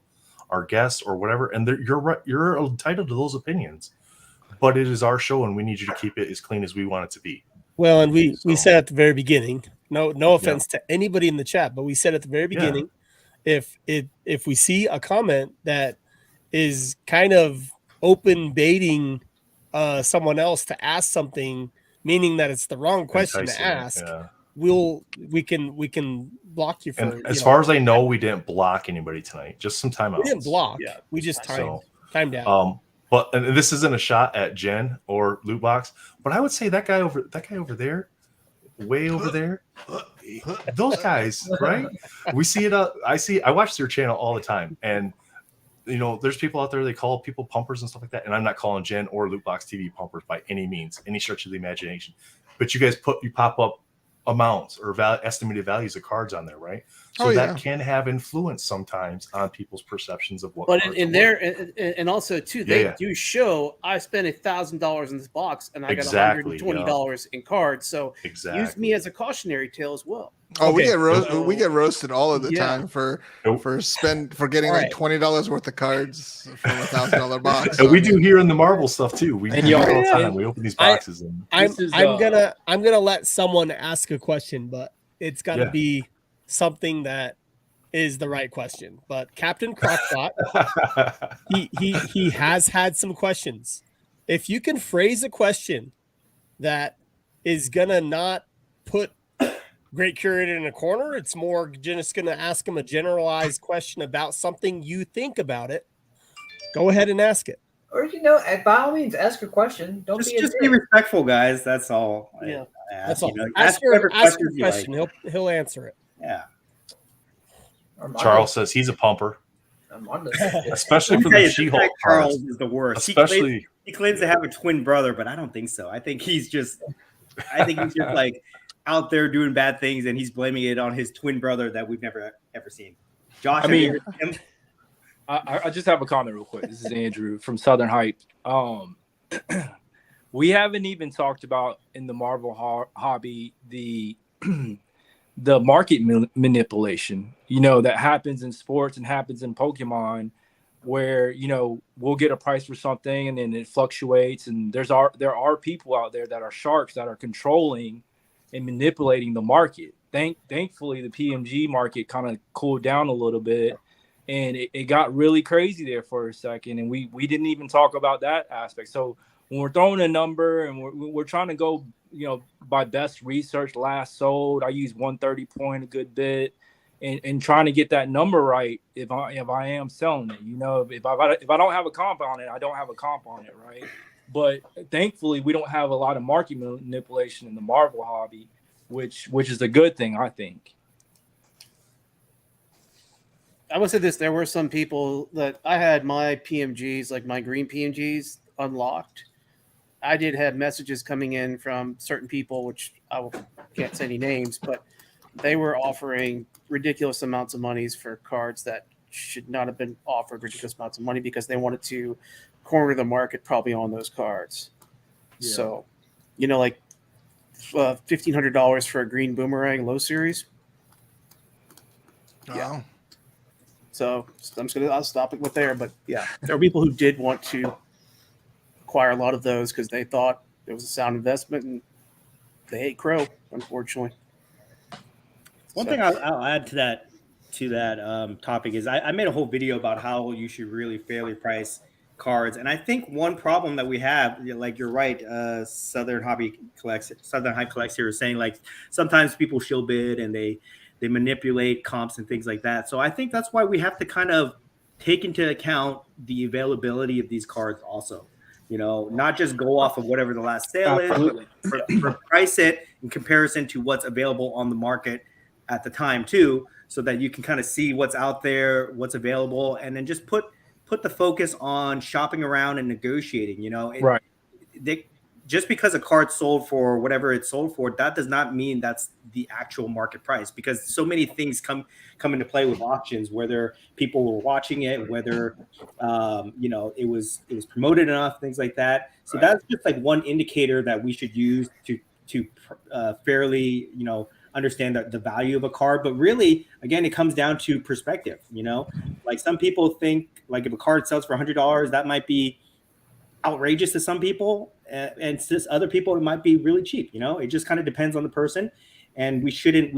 our guests or whatever, and you're right. You're entitled to those opinions, but it is our show, and we need you to keep it as clean as we want it to be. Well, and we said at the very beginning, no offense to anybody in the chat, but we said at the very beginning, if we see a comment that is kind of open baiting someone else to ask something, meaning that it's the wrong question to ask, we can block you for. And as far as I know, we didn't block anybody tonight. Just some timeouts. We didn't block. We just timed out. But and this isn't a shot at Jen or Lootbox, but I would say that guy over there, way over there, those guys, right? We see it. I watch their channel all the time, and there's people out there, they call people pumpers and stuff like that, and I'm not calling Jen or Lootbox TV pumpers by any means, any stretch of the imagination. But you guys pop up amounts or estimated values of cards on there, right? So that can have influence sometimes on people's perceptions of what. But in there, and also too, they do show I spent $1,000 in this box and I got $120 in cards. So use me as a cautionary tale as well. Oh, we get roasted all of the time for getting like $20 worth of cards from $1,000 box. And we do here in the Marvel stuff too. We do all the time. We open these boxes I'm gonna let someone ask a question, but it's gotta be something that is the right question. But Captain Crockpot, he has had some questions. If you can phrase a question that is gonna not put Great Curator in a corner, it's more just gonna ask him a generalized question about something you think about it. Go ahead and ask it. Or by all means, ask a question. Just be respectful, guys. That's all. Yeah, that's all. Ask your question. Like. He'll answer it. Yeah. Charles says he's a pumper, especially for the She-Hulk. Charles is the worst. He claims to have a twin brother, but I don't think so. I think he's just like out there doing bad things, and he's blaming it on his twin brother that we've never ever seen. Josh, I just have a comment real quick. This is Andrew from Southern Hype. We haven't even talked about in the Marvel hobby the market manipulation, that happens in sports and happens in Pokemon, where we'll get a price for something and then it fluctuates, and there are people out there that are sharks that are controlling and manipulating the market. Thankfully, the PMG market kind of cooled down a little bit, and it got really crazy there for a second, and we didn't even talk about that aspect. So when we're throwing a number and we're trying to go, by best research, last sold, I use 130 point a good bit, and trying to get that number right. If I am selling it, if I don't have a comp on it, I don't have a comp on it, right? But thankfully, we don't have a lot of market manipulation in the Marvel hobby, which is a good thing, I think. I would say this: there were some people that I had my PMGs, like my green PMGs, unlocked. I did have messages coming in from certain people, which can't say any names, but they were offering ridiculous amounts of monies for cards that should not have been offered ridiculous amounts of money because they wanted to corner the market probably on those cards. Yeah. So, like $1,500 for a green boomerang low series. Oh. Yeah. So I'll stop it with there. But yeah, there are people who did want to acquire a lot of those because they thought it was a sound investment, and they hate Crow, unfortunately. One thing I'll add to that topic is I made a whole video about how you should really fairly price cards, and I think one problem that we have, like you're right, Southern Hype Collects here is saying like sometimes people shill bid and they manipulate comps and things like that. So I think that's why we have to kind of take into account the availability of these cards also. Not just go off of whatever the last sale is, but price it in comparison to what's available on the market at the time too, so that you can kind of see what's out there, what's available, and then just put the focus on shopping around and negotiating. Right. Just because a card sold for whatever it's sold for, that does not mean that's the actual market price, because so many things come into play with auctions, whether people were watching it, whether it was promoted enough, things like that. So that's just like one indicator that we should use to fairly understand the value of a card. But really, again, it comes down to perspective. Like some people think like if a card sells for $100, that might be outrageous to some people, and to other people it might be really cheap. It just kind of depends on the person, and we shouldn't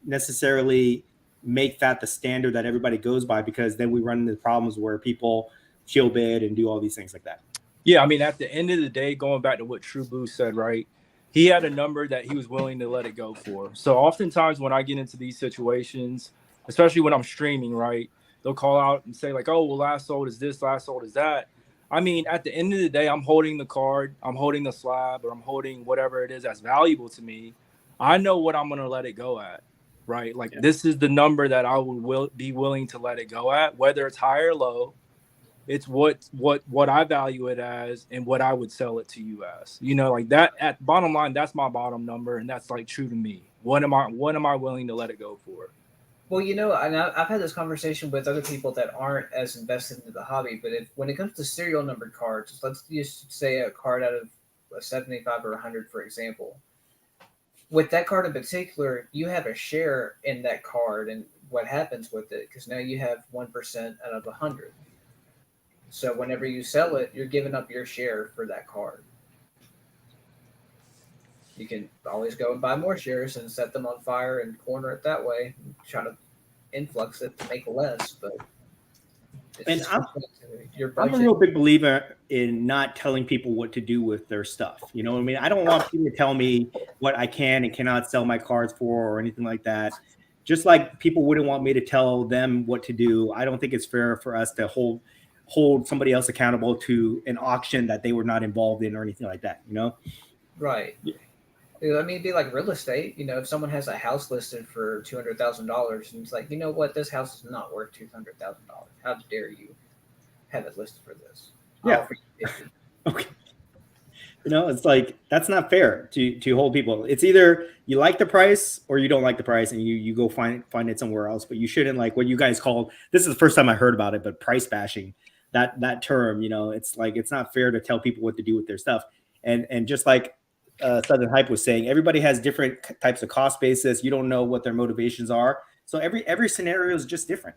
necessarily make that the standard that everybody goes by, because then we run into problems where people shill bid and do all these things like that. Yeah, I mean, at the end of the day, going back to what True Blue said, right? He had a number that he was willing to let it go for. So oftentimes when I get into these situations, especially when I'm streaming, right, they'll call out and say like, oh, well, last sold is this, last sold is that. I mean, at the end of the day, I'm holding the card, I'm holding the slab, or I'm holding whatever it is that's valuable to me. I know what I'm going to let it go at, right? Like this is the number that I would be willing to let it go at, whether it's high or low. It's what I value it as and what I would sell it to you as. You know, like that at bottom line, that's my bottom number, and that's like true to me. What am I willing to let it go for? Well, you know, and I've had this conversation with other people that aren't as invested into the hobby, but when it comes to serial numbered cards, let's just say a card out of a 75 or 100, for example. With that card in particular, you have a share in that card and what happens with it, because now you have 1% out of 100. So whenever you sell it, you're giving up your share for that card. You can always go and buy more shares and set them on fire and corner it that way, and try to influx it to make less. But I'm a real big believer in not telling people what to do with their stuff. You know what I mean? I don't want people to tell me what I can and cannot sell my cards for or anything like that. Just like people wouldn't want me to tell them what to do. I don't think it's fair for us to hold somebody else accountable to an auction that they were not involved in or anything like that, you know? Right. Yeah. I mean, it'd be like real estate. You know, if someone has a house listed for $200,000 and it's like, you know what, this house is not worth $200,000. How dare you have it listed for this? Yeah. Okay. You know, it's like, that's not fair to hold people. It's either you like the price or you don't like the price and you go find it somewhere else. But you shouldn't, like what you guys called, this is the first time I heard about it, but price bashing, that term, you know, it's like, it's not fair to tell people what to do with their stuff. And just like Southern Hype was saying, everybody has different types of cost basis. You don't know what their motivations are. So every scenario is just different.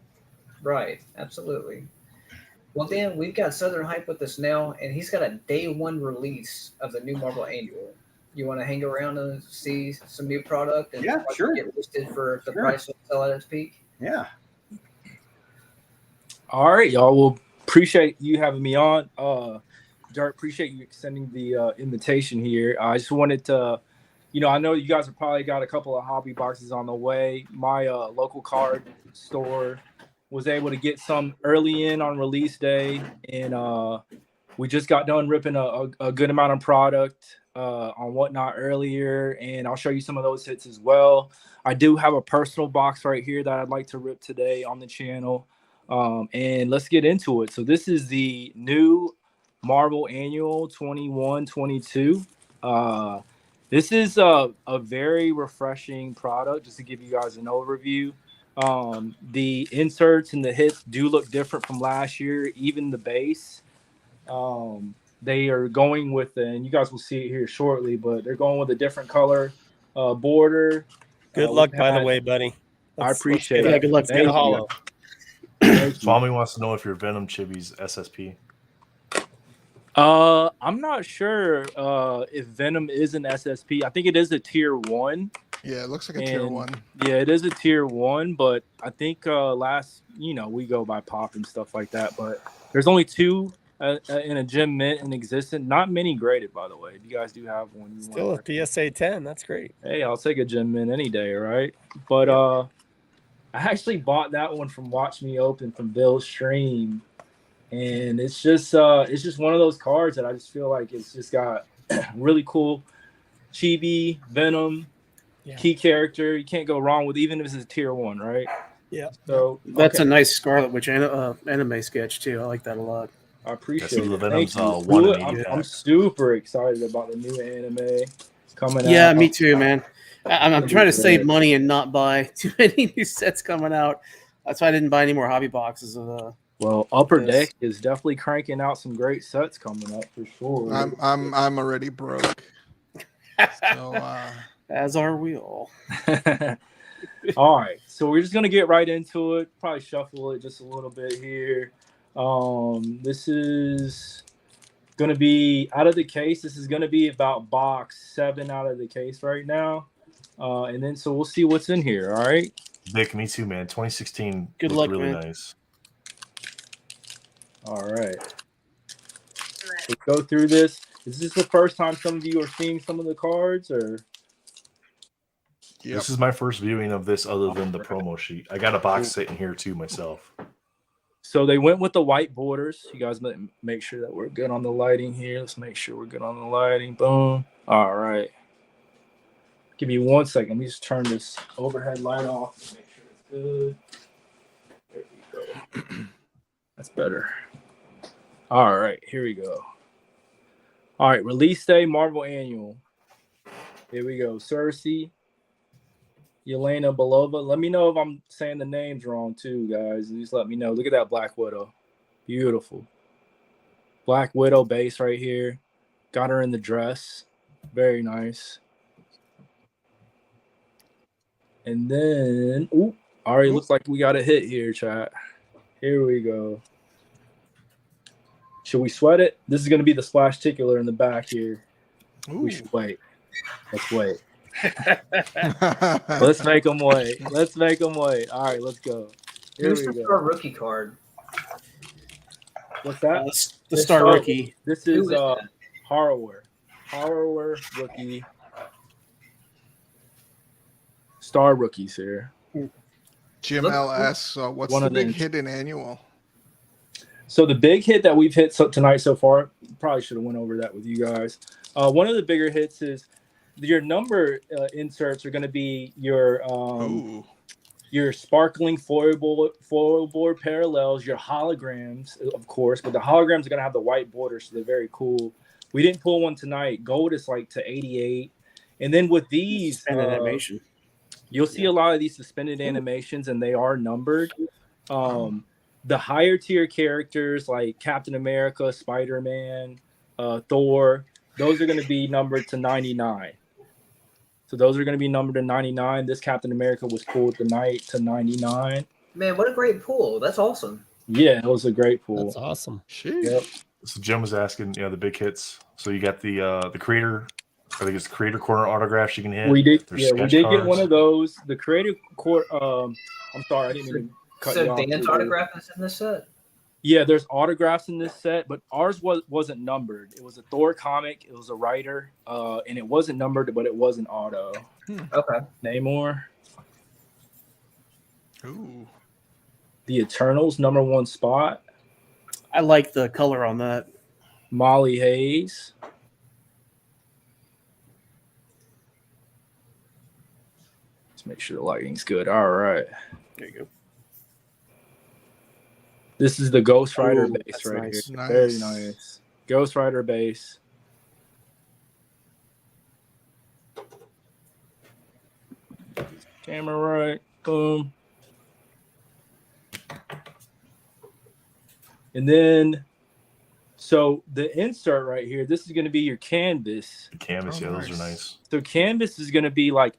Right. Absolutely. Well, Dan, we've got Southern Hype with us now, and he's got a day one release of the new Marvel Annual. You want to hang around and see some new product and sure. Get listed for the price of sell at its peak? Yeah. All right, y'all. Well, appreciate you having me on. Dirt, appreciate you extending the invitation here. I just wanted to, you know, I know you guys have probably got a couple of hobby boxes on the way. My local card store was able to get some early in on release day, and we just got done ripping a good amount of product on Whatnot earlier, and I'll show you some of those hits as well. I do have a personal box right here that I'd like to rip today on the channel, and let's get into it. So this is the new Marvel Annual 21-22. This is a very refreshing product, just to give you guys an overview. The inserts and the hits do look different from last year, even the base. They are going with, and you guys will see it here shortly, but they're going with a different color border. Good luck, by the way, buddy. I appreciate it. Yeah, good luck. Let's get a hollow. Swami wants to know if your Venom Chibi's SSP. I'm not sure if Venom is an SSP. I think it is a tier 1. Yeah, it looks like a tier 1. Yeah, it is a tier 1, but I think we go by pop and stuff like that. But there's only 2 in a gem mint in existence. Not many graded, by the way. If you guys do have one, still a PSA 10. That's great. Hey, I'll take a gem mint any day, right? But I actually bought that one from Watch Me Open from Bill's stream. And it's just one of those cards that I just feel like it's just got really cool chibi, Venom, key character. You can't go wrong with, even if it's a tier 1, right? Yeah. So that's a nice Scarlet Witch anime sketch too. I like that a lot. I appreciate it. Venom's 1 in 80 I'm super excited about the new anime coming out. Yeah, me too, man. I'm trying to save money and not buy too many new sets coming out. That's why I didn't buy any more hobby boxes of Well, Upper Deck is definitely cranking out some great sets coming up for sure. I'm already broke. So, as are we all. All right, so we're just gonna get right into it. Probably shuffle it just a little bit here. This is gonna be out of the case. This is gonna be about box 7 out of the case right now, and then so we'll see what's in here. All right, Vic, me too, man. 2016. Good luck, really man. Nice. All right. Let's go through this. Is this the first time some of you are seeing some of the cards, or? Yep. This is my first viewing of this other than the promo sheet. I got a box sitting here too myself. So they went with the white borders. You guys make sure that we're good on the lighting here. Let's make sure we're good on the lighting. Boom. All right. Give me 1 second. Let me just turn this overhead light off to make sure it's good. There we go. That's better. All right. Here we go. All right. Release day, Marvel Annual. Here we go. Cersei, Yelena Belova. Let me know if I'm saying the names wrong too, guys. Just let me know. Look at that Black Widow. Beautiful. Black Widow base right here. Got her in the dress. Very nice. And then, already looks like we got a hit here, chat. Here we go. Should we sweat it? This is going to be the splash tickler in the back here. Ooh. We should wait. Let's wait. Let's make them wait. Let's make them wait. All right, let's go. Here Who's we the go. rookie card? What's that? The star rookie. This Who is is that? Harrower. Harrower rookie. Star rookies here. Jim Look- L asks, what's One the of big them. hit in annual? So the big hit that we've hit tonight so far, probably should have went over that with you guys. One of the bigger hits is your number inserts are going to be your sparkling foil board parallels, your holograms, of course, but the holograms are going to have the white border, so they're very cool. We didn't pull one tonight. Gold is like to 88. And then with these animation, you'll see a lot of these suspended animations, and they are numbered. The higher tier characters like Captain America, Spider-Man, Thor, those are going to be numbered to 99. So those are going to be numbered to 99. This Captain America was pulled tonight to 99. Man, what a great pool. That's awesome. Yeah, it was a great pool. That's awesome. Yep. So Jim was asking, the big hits. So you got the creator. I think it's creator corner autographs you can hit. We did. There's Yeah, we sketch did cards. get one of those. The creative court. I'm sorry, I didn't mean to cut you So off. Dan's autograph is in this set? Yeah, there's autographs in this set, but ours wasn't numbered. It was a Thor comic. It was a writer, and it wasn't numbered, but it was an auto. Okay. Namor. Ooh. The Eternals #1 spot. I like the color on that. Molly Hayes. Let's make sure the lighting's good. All right. There you go. This is the Ghost Rider Ooh, base that's right nice. here. Nice. Very nice. Ghost Rider base. Camera right. Boom. And then, so the insert right here, this is going to be your canvas. The canvas, Oh, yeah, those nice. are nice. So canvas is going to be like,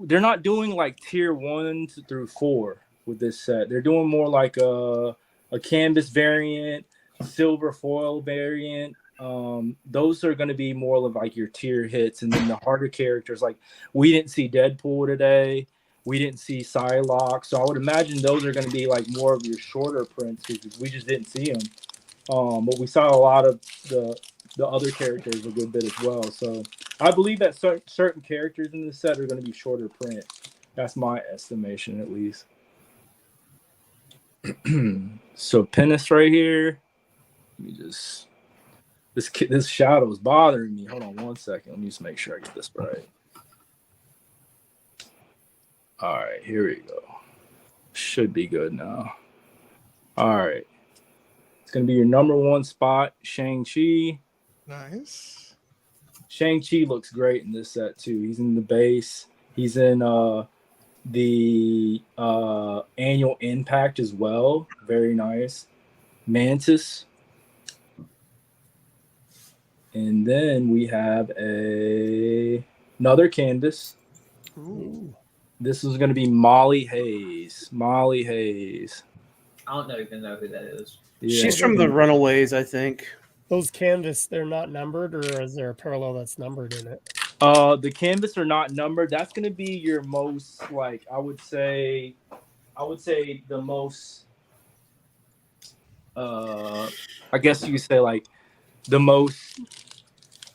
they're not doing like tier 1 through 4 with this set. They're doing more like a canvas variant, silver foil variant. Those are going to be more of like your tier hits. And then the harder characters, like we didn't see Deadpool today. We didn't see Psylocke. So I would imagine those are going to be like more of your shorter prints because we just didn't see them. But we saw a lot of the other characters a good bit as well. So I believe that certain characters in this set are going to be shorter print. That's my estimation, at least. So Penis right here. Let me just this shadow is bothering me. Hold on 1 second. Let me just make sure I get this right. All right, here we go. Should be good now. All right. It's going to be your #1 spot, Shang-Chi. Nice. Shang-Chi looks great in this set, too. He's in the base. He's in the annual impact as well. Very nice. Mantis. And then we have another canvas. Ooh. This is going to be Molly Hayes. Molly Hayes. I don't even know who that is. Yeah. She's from the Runaways, I think. Those canvas, they're not numbered, or is there a parallel that's numbered in it? The canvas are not numbered. That's going to be your most, like, I would say the most, I guess you could say like the most,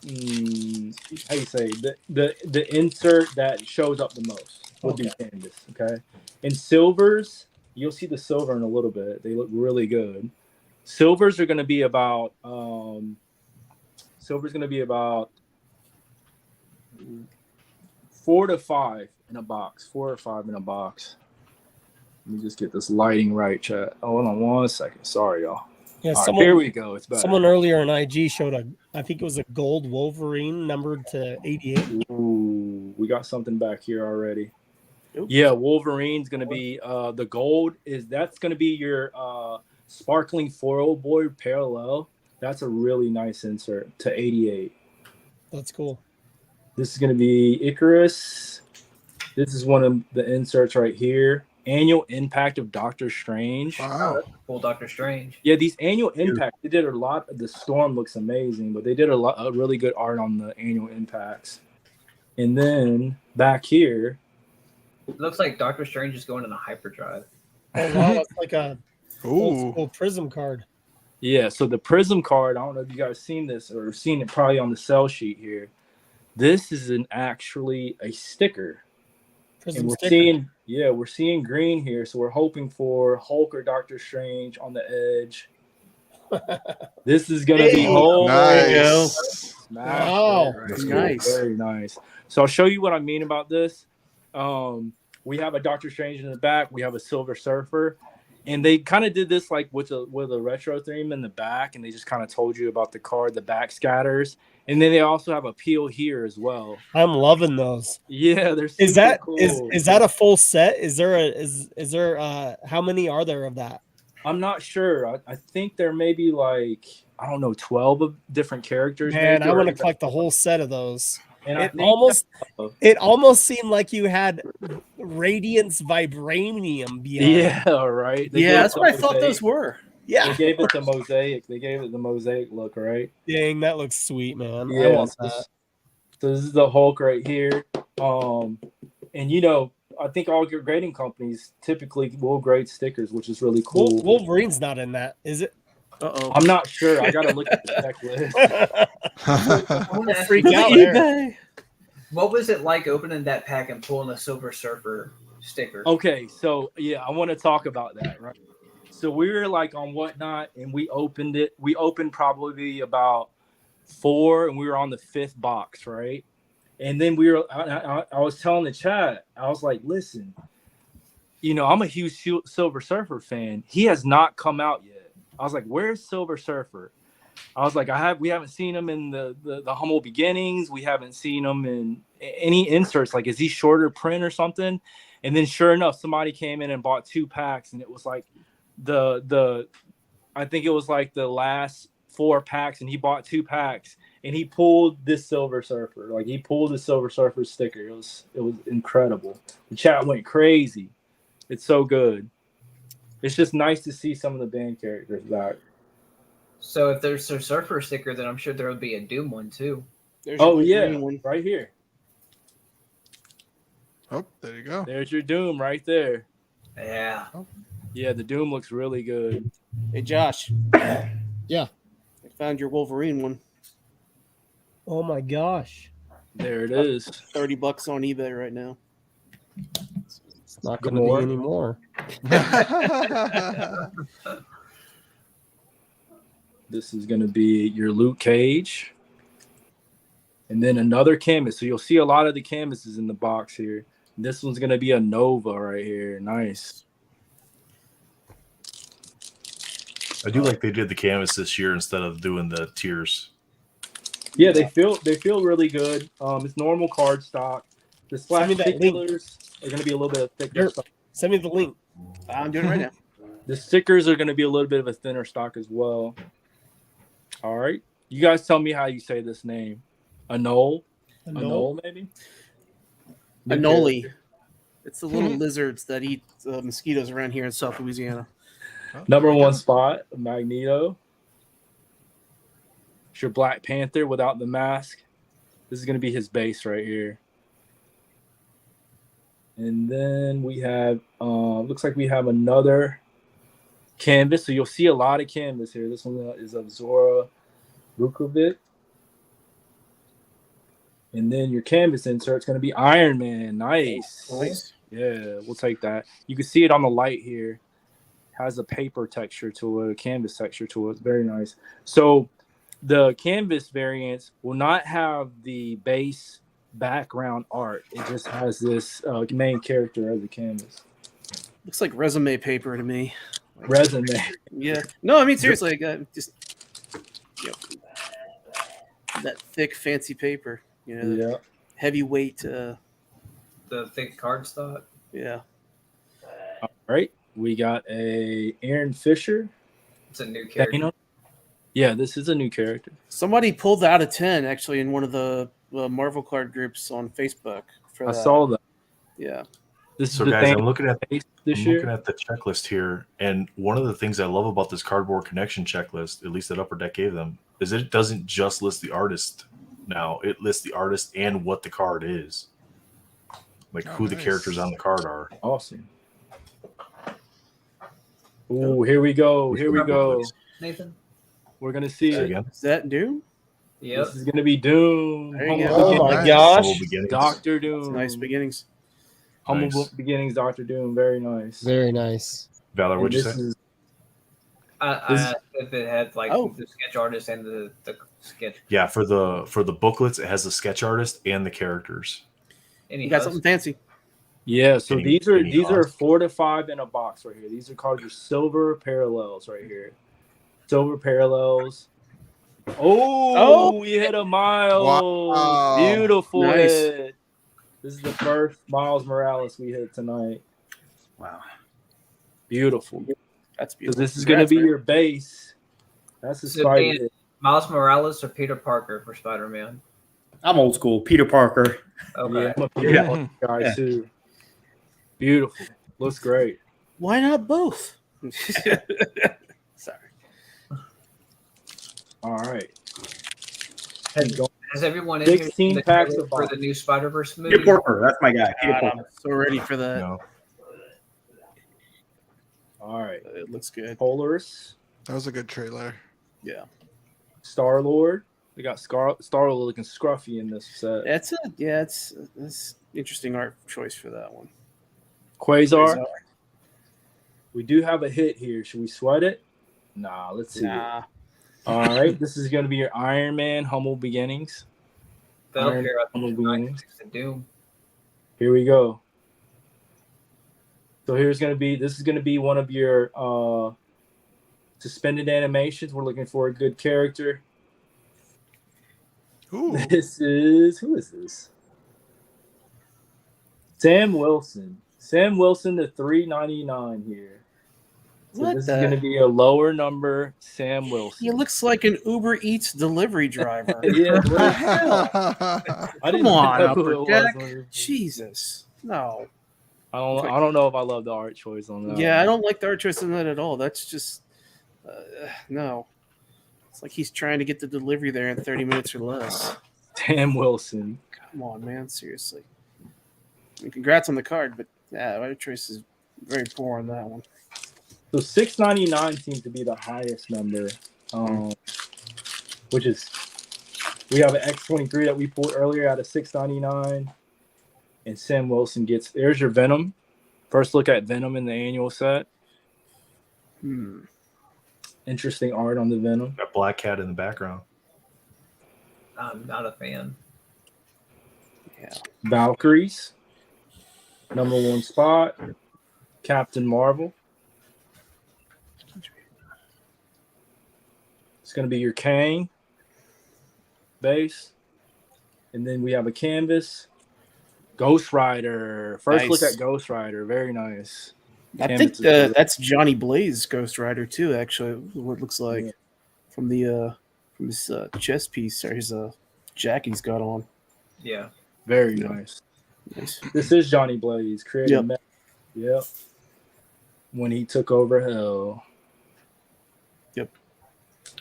how you say, the insert that shows up the most would be canvas. Okay. In silvers, You'll see the silver in a little bit. They look really good. Silvers are going to be about 4 to 5 in a box. 4 or 5 in a box. Let me just get this lighting right, chat. Hold on 1 second. Sorry, y'all. Yeah, All right, here we go. It's better. Someone earlier in IG showed I think it was a gold Wolverine numbered to 88. Ooh, we got something back here already. Oops. Yeah, Wolverine's going to be the gold that's going to be your sparkling foil board parallel. That's a really nice insert to 88. That's cool. This is going to be Icarus. This is one of the inserts right here. Annual Impact of Doctor Strange. Wow. Cool, Doctor Strange. Yeah, these Annual Impact, they did a lot. The Storm looks amazing, but they did a really good art on the Annual Impacts. And then back here, It looks like Doctor Strange is going in a hyperdrive. Oh wow, that's like a old Ooh. school Prism card. yeah, so the Prism card, I don't know if you guys seen this or seen it probably on the sell sheet here. This is actually a sticker. Prism And we're sticker. seeing green here, so we're hoping for Hulk or Doctor Strange on the edge. This is gonna be Hey, Hulk. Nice. Smash Wow. it right That's here. cool. Nice. Very nice. So I'll show you what I mean about this. We have a Doctor Strange in the back. We have a Silver Surfer, and they kind of did this like with a retro theme in the back, and they just kind of told you about the card, the back scatters, and then they also have a peel here as well. I'm loving those. Yeah, they're super Is that cool. is that a full set? Is there how many are there of that? I'm not sure. I think there may be like, I don't know, 12 of different characters. Man, maybe, I or want to even- collect the whole set of those. And I It think almost seemed like you had Radiance Vibranium behind. yeah, right. They Yeah, gave that's it what I the thought mosaic. those were. They Yeah. gave it the mosaic. They gave it the mosaic look, right? Dang, that looks sweet, man. I Yeah. want So that. this is the Hulk right here. And I think all your grading companies typically will grade stickers, which is really cool. Wolverine's not in that, is it? Uh-oh. I'm not sure. I gotta look at the checklist. I want to ask Freak you, out there. eBay. what was it like opening that pack and pulling a Silver Surfer sticker? Okay, so yeah, I want to talk about that, right? So we were like on Whatnot, and we opened it. We opened probably about 4, and we were on the 5th box, right? And then I was telling the chat, I was like, listen, I'm a huge Silver Surfer fan. He has not come out yet. I was like, where's Silver Surfer? I was like, we haven't seen him in the humble beginnings. We haven't seen him in any inserts. Like, is he shorter print or something? And then sure enough, somebody came in and bought 2 packs, and it was like I think it was like the last 4 packs, and he bought 2 packs, and he pulled this Silver Surfer. Like, he pulled the Silver Surfer sticker. It was incredible. The chat went crazy. It's so good. It's just nice to see some of the band characters back. So if there's a Surfer sticker, then I'm sure there would be a Doom one too. There's Oh, your yeah, green one. right here. Oh, there you go. There's your Doom right there. Yeah. Yeah, the Doom looks really good. Hey, Josh. Yeah. I found your Wolverine one. Oh my gosh. There it is. $30 on eBay right now. It's not Good going to be more. anymore. This is going to be your Luke Cage. And then another canvas. So you'll see a lot of the canvases in the box here. This one's going to be a Nova right here. Nice. I do like they did the canvas this year instead of doing the tiers. Yeah, they feel really good. It's normal card stock. The splash me that link. stickers are going to be a little bit thicker. Here. Send me the link. I'm doing it right now. The stickers are going to be a little bit of a thinner stock as well. All right. You guys tell me how you say this name. Anole? Anole, maybe? Anole. It's the little lizards that eat mosquitoes around here in South Louisiana. Number 1 spot, Magneto. It's your Black Panther without the mask. This is going to be his base right here. And then we have, looks like we have another canvas. So you'll see a lot of canvas here. This one is of Zora Vukovic. And then your canvas insert is going to be Iron Man. Nice. Nice. Yeah, we'll take that. You can see it on the light here. has a paper texture to it, a canvas texture to it. It's very nice. So the canvas variants will not have the base background art. It just has this main character as a canvas. Looks like resume paper to me. Resume. Yeah. No, I mean seriously, just that thick, fancy paper. Yeah. Heavyweight. The thick cardstock. Yeah. All right. We got a Aaron Fisher. It's a new character. Yeah, this is a new character. Somebody pulled out of 10 actually in one of the Marvel card groups on Facebook. I saw that. Yeah. This is So the guys, thing I'm looking at this I'm year. looking at the checklist here, and one of the things I love about this Cardboard Connection checklist, at least that Upper Deck gave them, is it doesn't just list the artist now. It lists the artist and what the card is. Like who the nice. characters on the card are. Awesome. Oh, here we go. Here we go. Nathan. We're gonna see Say it. again. Is that Doom? Yep. This is gonna be Doom. There you Humble go. Oh Beginnings. my gosh. Humble Beginnings. Doctor Doom. Nice beginnings. Humble Nice. Beginnings, Doctor Doom. Very nice. Very nice. Valor, And what'd you this say? is I This- asked if it had like Oh. the sketch artist and the sketch. Yeah, for the booklets, it has the sketch artist and the characters. Any You got host? something fancy. Yeah, so Any- these are any these are cost? 4 to 5 in a box right here. These are called your silver parallels right here. Silver parallels. Oh, we hit a mile. Wow. Beautiful Nice. hit. This is the first Miles Morales we hit tonight. Wow. Beautiful. That's So beautiful. this is going to Congrats, be man. your base. That's the So spider Dan- hit. Miles Morales or Peter Parker for Spider-Man? I'm old school. Peter Parker. Okay. Yeah, I'm a Peter Parker guy Yeah. too. Beautiful. Looks great. Why not both? Sorry. All right. Head going. Has everyone in here 16 seen the packs trailer of for box. the new Spider-Verse movie? Peter Parker. That's my guy. Peter God, Parker. I'm so ready for that. No. All right. It looks good. Polaris, That was a good trailer. Yeah. Star Lord. We got Star Lord looking scruffy in this set. It's interesting art choice for that one. Quasar. We do have a hit here. Should we sweat it? Nah, let's see. Nah. All right. This is going to be your Iron Man Humble Beginnings. That'll Iron pair up Humble with Beginnings. Doom. Here we go. So this is going to be one of your suspended animations. We're looking for a good character. Ooh. Who is this? Sam Wilson. Sam Wilson to $3.99 here. So What this the- is going to be a lower number Sam Wilson. He looks like an Uber Eats delivery driver. Yeah, Wow. I didn't Come on, know who it Upper was Deck. when we- Jesus. No. I don't know if I love the art choice on that. Yeah, I don't like the art choice in that at all. That's just no. It's like he's trying to get the delivery there in 30 minutes or less. Sam Wilson. Come on, man. Seriously. I mean, congrats on the card, but yeah, art choice is very poor on that one. So $6.99 seems to be the highest number, which is we have an X23 that we pulled earlier out of $6.99, and Sam Wilson gets. There's your Venom. First look at Venom in the annual set. Interesting art on the Venom. That black cat in the background. I'm not a fan. Yeah. Valkyries, #1 spot. Captain Marvel. It's going to be your Kang base. And then we have a canvas. Ghost Rider. First look Nice. at Ghost Rider. Very nice. I Canvas think is good. that's Johnny Blaze Ghost Rider too. Actually, what it looks like Yeah. from his chest piece or his jacket he's got on. Yeah. Very Yeah. nice. Nice. This is Johnny Blaze. Created Yep. Yep. When he took over Hell.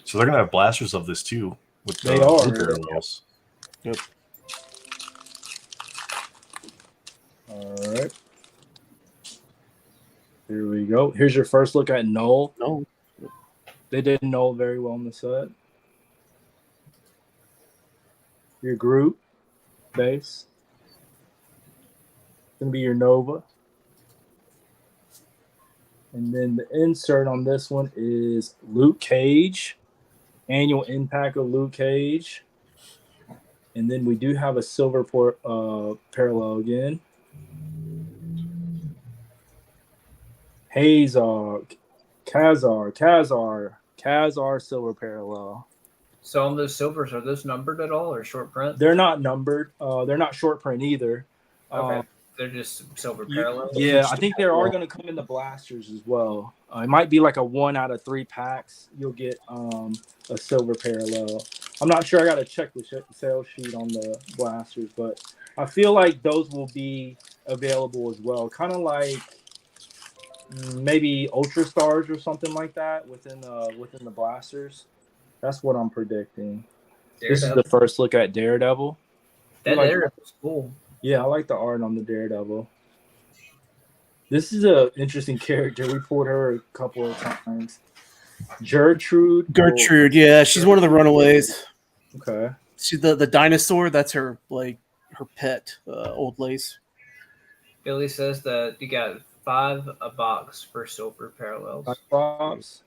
So they're gonna have blasters of this too. With They the are. blue parallels. All right. Here we go. Here's your first look at Null. No. They did Null very well in the set. Your Groot base. Gonna be your Nova. And then the insert on this one is Luke Cage, annual impact of Luke Cage. And then we do have a silver parallel again. Hazar, Kazar silver parallel. So on those silvers, are those numbered at all or short print? They're not numbered. They're not short print either. Okay. They're just silver parallels. Yeah, I think they are going to come in the blasters as well. It might be like a 1 out of 3 packs. You'll get a silver parallel. I'm not sure. I got to check the sales sheet on the blasters, but I feel like those will be available as well. Kind of like maybe Ultra Stars or something like that within the blasters. That's what I'm predicting. Daredevil. This is the first look at Daredevil. That Daredevil's cool. Yeah, I like the art on the Daredevil. This is an interesting character. We pulled her a couple of times. Gertrude, yeah, she's one of the runaways. Okay. She's the dinosaur. That's her pet, Old Lace. Billy says that you got 5 a box for silver parallels. Box.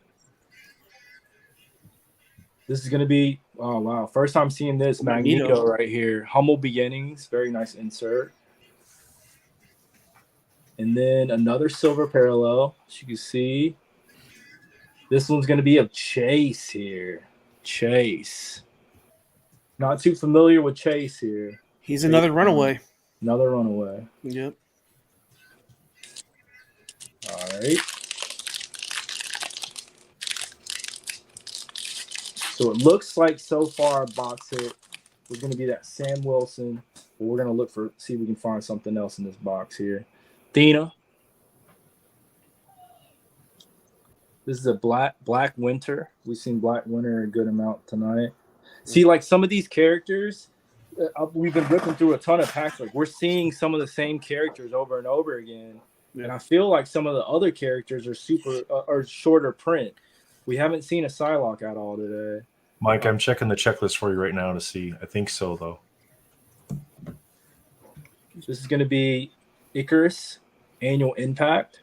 This is going to be, oh, wow. First time seeing this. Magneto right here. Humble Beginnings. Very nice insert. And then another silver parallel, as you can see. This one's going to be of Chase here. Chase. Not too familiar with Chase here. He's another runaway. Another runaway. Yep. All right. So it looks like so far box hit was going to be that Sam Wilson, but we're going to see if we can find something else in this box here. Thena. This is a Black Winter. We've seen Black Winter a good amount tonight. See, like some of these characters, we've been ripping through a ton of packs. Like we're seeing some of the same characters over and over again, and I feel like some of the other characters are shorter print. We haven't seen a Psylocke at all today. Mike, I'm checking the checklist for you right now to see. I think so, though. This is going to be Icarus, annual impact.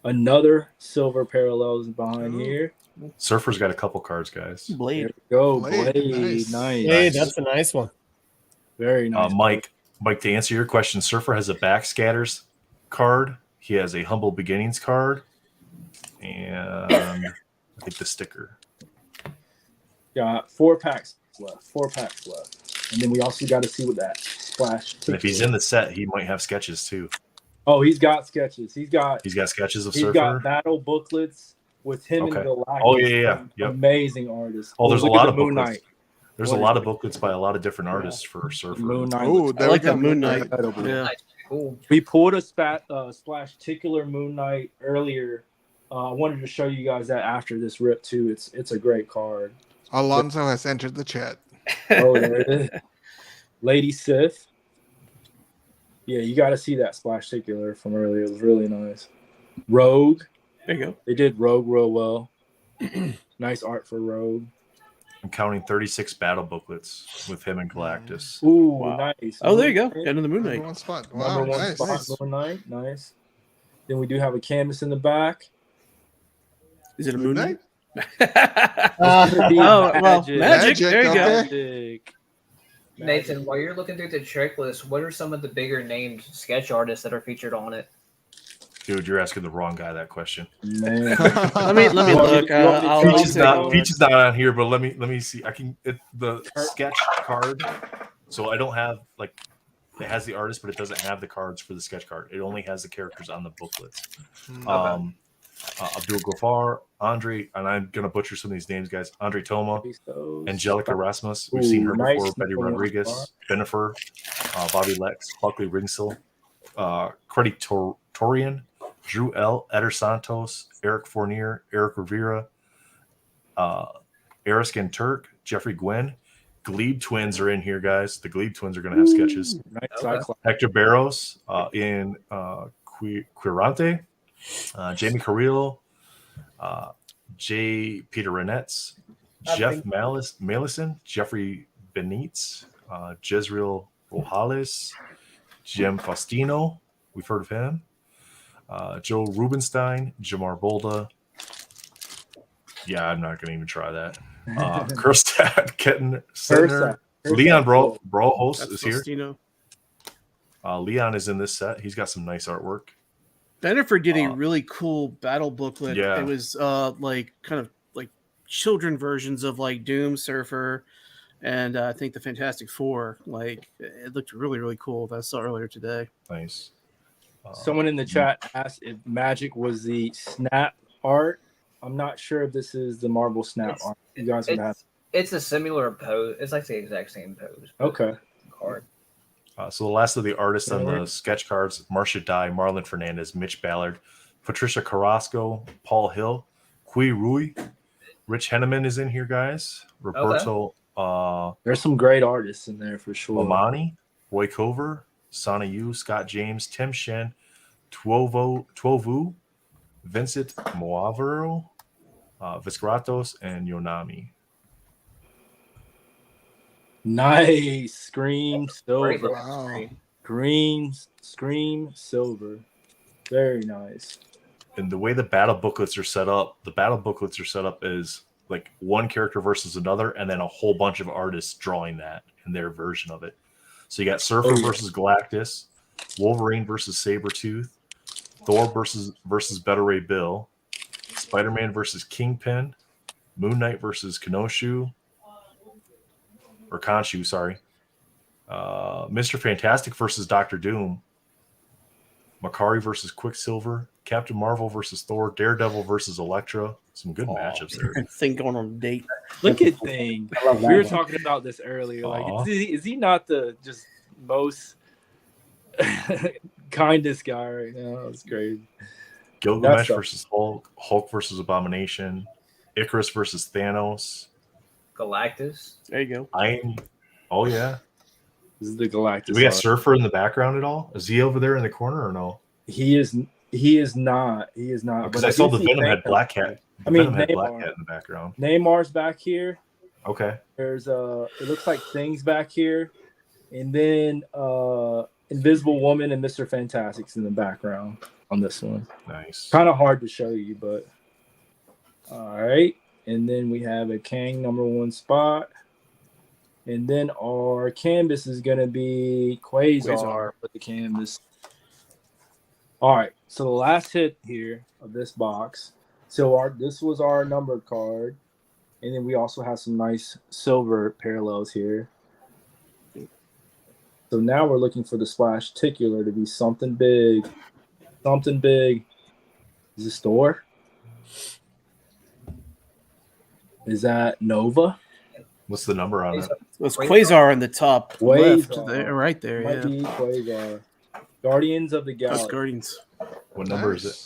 Another silver parallels behind here. Surfer's got a couple cards, guys. Blade. There we go. Blade. Nice. Hey, that's a nice one. Very nice. Mike, to answer your question, Surfer has a Backscatters card. He has a Humble Beginnings card. And I think the sticker. Got 4 packs left. And then we also got to see what that splash. And if he's in the set, he might have sketches too. Oh, he's got sketches. He's got sketches of Surfer. Surfer. He's got battle booklets with him and Galactus. Oh yeah. Yep. Amazing artist. Oh, there's a lot of Moon booklets. Knight. There's a lot of booklets by a lot of different artists for Surfer. Moon Knight. Oh, I like that Moon Knight. Yeah. Cool. We pulled a splash tickler Moon Knight earlier. I wanted to show you guys that after this rip too. It's a great card. Alonzo has entered the chat. Oh, there it is. Lady Sith. Yeah, you got to see that splash tickler from earlier. It was really nice. Rogue. There you go. They did Rogue real well. Nice art for Rogue. I'm counting 36 battle booklets with him and Galactus. Ooh, Wow. nice. Oh, there you go. End of the Moon Number Knight. 1 spot. Number Wow, one nice. spot, Moon Knight. Nice. Then we do have a canvas in the back. Is it a Moon Knight? Oh, well, magic. There you go. Magic. Nathan, while you're looking through the checklist, what are some of the bigger named sketch artists that are featured on it? Dude, you're asking the wrong guy that question. Man. Let me look. Peach is not on here, but let me see. I can the sketch card. So I don't have it has the artist, but it doesn't have the cards for the sketch card. It only has the characters on the booklets. Abdul Ghaffar, Andre, and I'm gonna butcher some of these names, guys. Andre Toma, Angelica Rasmus. We've seen her before. Nice. Betty Rodriguez, Bennifer, Bobby Lex, Buckley Ringsill, Creddy Torian, Drew L, Eder Santos, Eric Fournier, Eric Rivera, Eriskin Turk, Jeffrey Gwynn. Glebe twins are in here, guys. The Glebe twins are going to have sketches. Nice. Hector Barros in Quirante, Jamie Carrillo, J. Peter Renettes, Jeff Malison, Jeffrey Benitez, Jezreel Rojales, Jim Faustino. We've heard of him. Joe Rubenstein, Jamar Bolda. Yeah, I'm not going to even try that. Kerstad, Ketten, Sentner, Leon Brohos That's is here. Faustino. Leon is in this set. He's got some nice artwork. Bennifer did a really cool battle booklet. Yeah. It was like kind of like children versions of like Doom, Surfer, and I think the Fantastic Four. Like it looked really, really cool. That I saw earlier today. Nice. Someone in the chat asked if Magic was the Snap art. I'm not sure if this is the Marvel Snap art. You guys would have. It's a similar pose. It's like the exact same pose. Okay. Card. So the last of the artists on the sketch cards: Marcia Dye, Marlon Fernandez, Mitch Ballard, Patricia Carrasco, Paul Hill, Kui Rui, Rich Henneman is in here, guys. Roberto There's some great artists in there for sure. Omani, Roy Cover, Sana Yu, Scott James, Tim Shen, Tuovu, Vincent Moavero, Visceratos, and Yonami. Nice. Scream silver. Wow. Green Scream silver. Very nice. And the way the battle booklets are set up, is like one character versus another, and then a whole bunch of artists drawing that in their version of it. So you got Surfer versus Galactus, Wolverine versus Sabretooth, Thor versus Better Ray Bill, Spider-Man versus Kingpin, Moon Knight versus Khonshu, sorry. Mr. Fantastic versus Doctor Doom, Makari versus Quicksilver, Captain Marvel versus Thor, Daredevil versus Elektra. Some good matchups there. Thing going on a date. Look at Thing. We were talking about this earlier. Like, is he not the just most kindest guy right now? It's crazy. Gilgamesh versus Hulk versus Abomination, Icarus versus Thanos, Galactus. There you go. Oh yeah. This is the Galactus. Do we got Surfer in the background at all? Is he over there in the corner or no? He is not. Because I saw the Venom had Black Cat. Venom had Black Cat in the background. Neymar's back here. Okay. There's it looks like Things back here, and then Invisible Woman and Mr. Fantastic's in the background on this one. Nice. Kind of hard to show you, but all right. And then we have a Kang #1 spot. And then our canvas is going to be Quasar with the canvas. All right. So the last hit here of this box. So this was our numbered card. And then we also have some nice silver parallels here. So now we're looking for the splash ticular to be something big. Something big. Is this Thor? Is that Nova? What's the number on it? It's Quasar in the top left there, right there. Might be Quasar. Guardians of the That's Galaxy. Guardians. What number is it?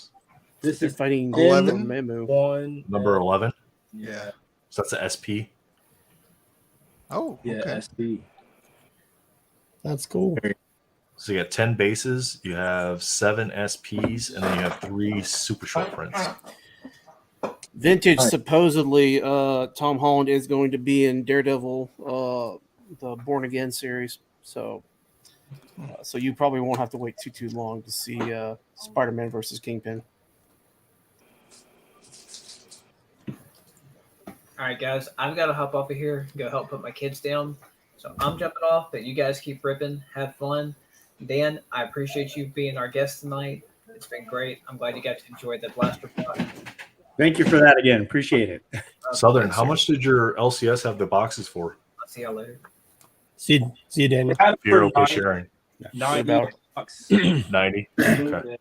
This They're is fighting 11? Memu. one. Number 11? Yeah. So that's a SP. Oh, Yeah, okay. SP. That's cool. So you got 10 bases, you have 7 SPs, and then you have 3 super short prints. Vintage, supposedly, Tom Holland is going to be in Daredevil, the Born Again series. So you probably won't have to wait too long to see Spider-Man versus Kingpin. All right, guys, I've got to hop off of here, go help put my kids down. So I'm jumping off, but you guys keep ripping, have fun. Dan, I appreciate you being our guest tonight. It's been great. I'm glad you got to enjoy the blaster pot. Thank you for that again. Appreciate it. Southern, how much did your LCS have the boxes for? I'll see y'all later. See you, Daniel. If you're okay sharing. 90 bucks. 90. Okay.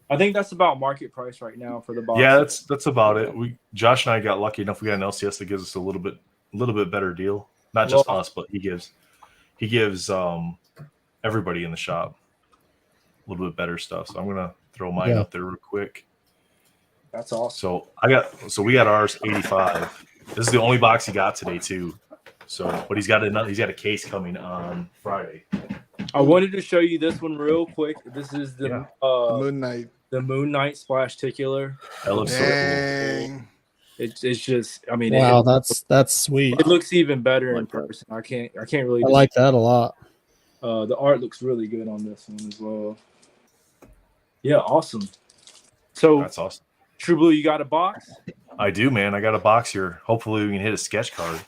I think that's about market price right now for the box. Yeah, that's about it. Josh and I got lucky enough. We got an LCS that gives us a little bit better deal. Not just us, but he gives everybody in the shop a little bit better stuff. So I'm gonna throw mine up there real quick. That's awesome. So we got ours 85. This is the only box he got today too. So, but he's got a case coming on Friday. I wanted to show you this one real quick. This is the Moon Knight. The Moon Knight splash ticular. That looks so Dang. cool. It's just, I mean, Wow, that's sweet. it looks even better in person. I can't really. I like that a lot. The art looks really good on this one as well. Yeah, awesome. So That's awesome. True Blue, you got a box? I do, man. I got a box here. Hopefully we can hit a sketch card.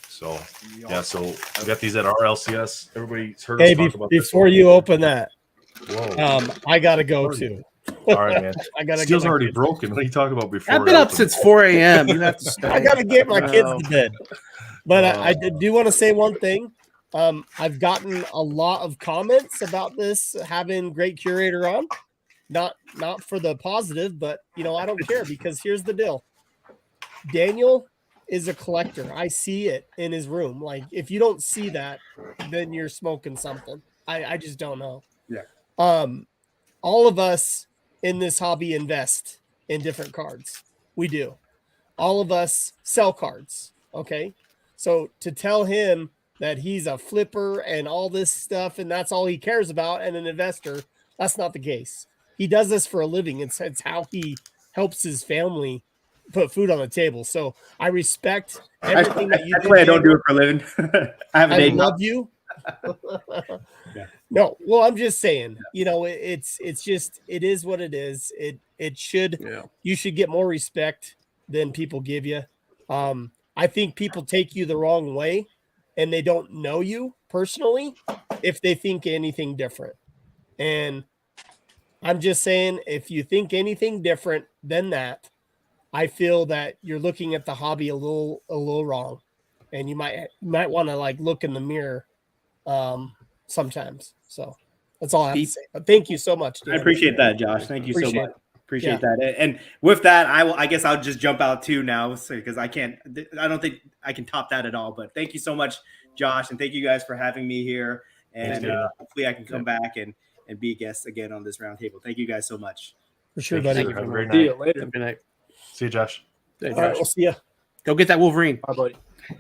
So yeah, so we got these at RLCS. Everybody's heard us talk about before this. you open that, Whoa. I gotta go too. All right, man. I gotta Steel's get my already kids. broken. What are you talking about before? I've been I up open since it? 4 a.m. You have to stay. I gotta get my kids No. to bed. But I do want to say one thing. I've gotten a lot of comments about this having Great Curator on. Not for the positive, but I don't care, because here's the deal. Daniel is a collector. I see it in his room. Like, if you don't see that, then you're smoking something. I just don't know. Yeah. All of us in this hobby invest in different cards. We do. All of us sell cards. Okay. So to tell him that he's a flipper and all this stuff and that's all he cares about and an investor, that's not the case. He does this for a living. It's how he helps his family put food on the table. So I respect everything that you do. That's why I don't do it for a living. I have a I day job. love you. Yeah. No, well, I'm just saying, it's just, it is what it is. It should, you should get more respect than people give you. I think people take you the wrong way and they don't know you personally if they think anything different. And I'm just saying, if you think anything different than that, I feel that you're looking at the hobby a little wrong, and you might want to look in the mirror sometimes. So that's all I have to say. But thank you so much, Dan. I appreciate that, Josh. Thank you so Appreciate much. Appreciate that. And with that, I guess I'll just jump out too now, because I don't think I can top that at all. But thank you so much, Josh, and thank you guys for having me here. And hopefully I can come back and be a guest again on this roundtable. Thank you guys so much. For sure, Thank buddy. you, sir. Have a great See night. you later. Good night. See you, Josh. Hey, All right, Josh. we'll see you. Go get that Wolverine. Bye, buddy.